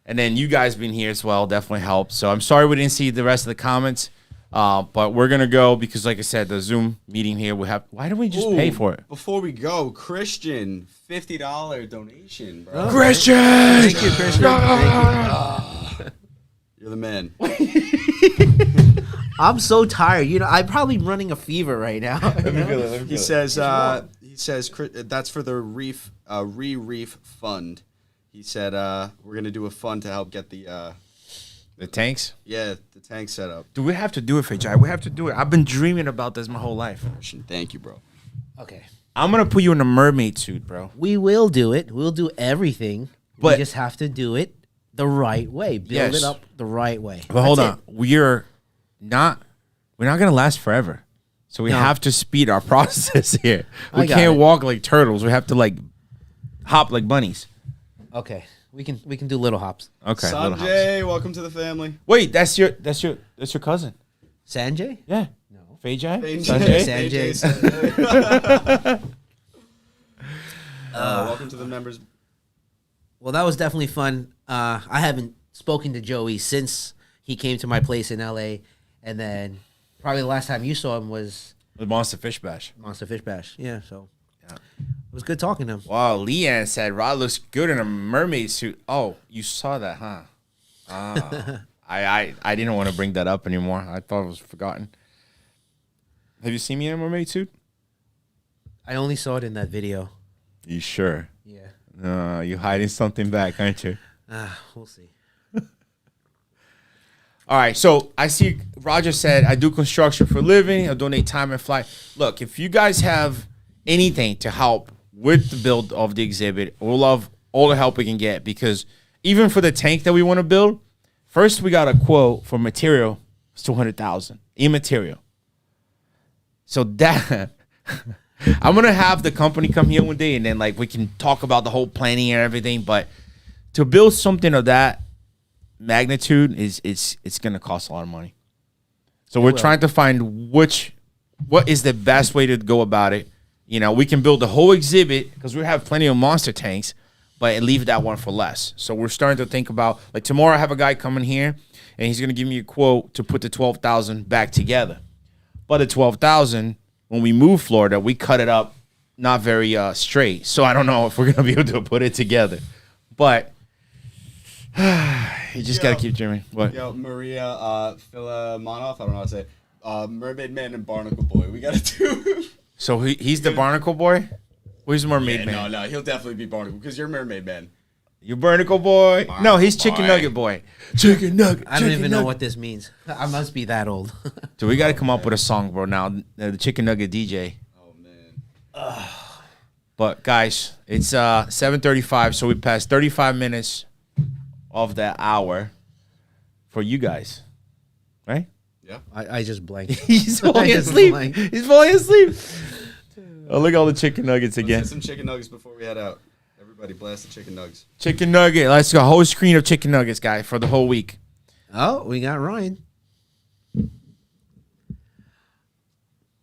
And then you guys being here as well definitely helped. So I'm sorry we didn't see the rest of the comments. But we're going to go because, like I said, the Zoom meeting here, we have. Why don't we just pay for it? Before we go, Christian, $50 donation, bro. Christian! Thank you, Christian. Thank you. You're the man. I'm so tired. You know, I'm probably running a fever right now. He says that's for the reef fund. He said we're gonna do a fund to help get the tanks. Yeah, the tank set up. Do we have to do it, Fajai? We have to do it. I've been dreaming about this my whole life. Thank you, bro. Okay. I'm gonna put you in a mermaid suit, bro. We will do it. We'll do everything. But we just have to do it the right way. Build it up the right way. But hold on. We're not gonna last forever. So we have to speed our process here. We can't walk like turtles. We have to like hop like bunnies. Okay. We can do little hops. Okay. Sanjay, welcome to the family. Wait, that's your cousin. Sanjay? Yeah. No. Fajai? Sanjay. Welcome to the members. Well, that was definitely fun. I haven't spoken to Joey since he came to my place in LA, and then probably the last time you saw him was The Monster Fish Bash. Yeah, so it was good talking to him. Wow, Leanne said Rod looks good in a mermaid suit. Oh, you saw that, huh? I didn't want to bring that up anymore. I thought it was forgotten. Have you seen me in a mermaid suit? I only saw it in that video. You sure? Yeah. You're hiding something back, aren't you? We'll see. All right, so I see Roger said, I do construction for a living. I donate time and flight. Look, if you guys have anything to help with the build of the exhibit, we'll love all the help we can get, because even for the tank that we want to build, first we got a quote for material. It's $200,000 in material. So that I'm gonna have the company come here one day, and then like we can talk about the whole planning and everything. But to build something of that magnitude it's gonna cost a lot of money. So we're trying to find what is the best way to go about it. You know, we can build the whole exhibit because we have plenty of monster tanks, but leave that one for less. So we're starting to think about, like, tomorrow I have a guy coming here and he's gonna give me a quote to put the 12,000 back together. But the 12,000, when we move Florida, we cut it up not very straight. So I don't know if we're gonna be able to put it together. But you just gotta keep dreaming. What? Yo, Maria Filamonov, I don't know how to say it. Mermaid Man and Barnacle Boy. We gotta do. So he's the Barnacle Boy? Where's the Mermaid Man? No, he'll definitely be Barnacle because you're Mermaid Man. You Barnacle Boy? No, he's Chicken Nugget Boy. Chicken Nugget. I don't even know what this means. I must be that old. So we got to come up with a song, bro. Now the Chicken Nugget DJ. Oh man. But guys, it's 7:35, so we passed 35 minutes of that hour for you guys, right? Yeah. I just blanked. He's falling asleep. He's falling asleep. Oh, look at all the chicken nuggets again. Let's get some chicken nuggets before we head out. Everybody blast the chicken nuggets. Chicken nugget. Let's go. Whole screen of chicken nuggets, guys, for the whole week. Oh, we got Ryan.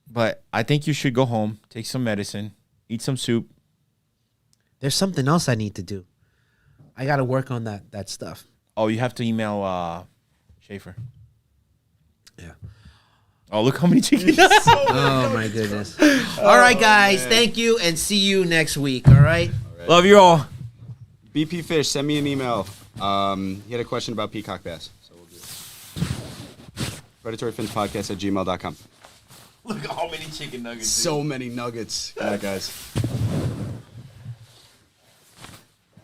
But I think you should go home, take some medicine, eat some soup. There's something else I need to do. I got to work on that stuff. Oh, you have to email Schaefer. Yeah. Oh, look how many chicken nuggets. Oh, my goodness. All right, guys. Thank you, and see you next week. All right? Love you all. BP Fish, send me an email. He had a question about peacock bass. So we'll do it. Predatory Fins Podcast at gmail.com. Look at how many chicken nuggets. So many nuggets. All right, guys.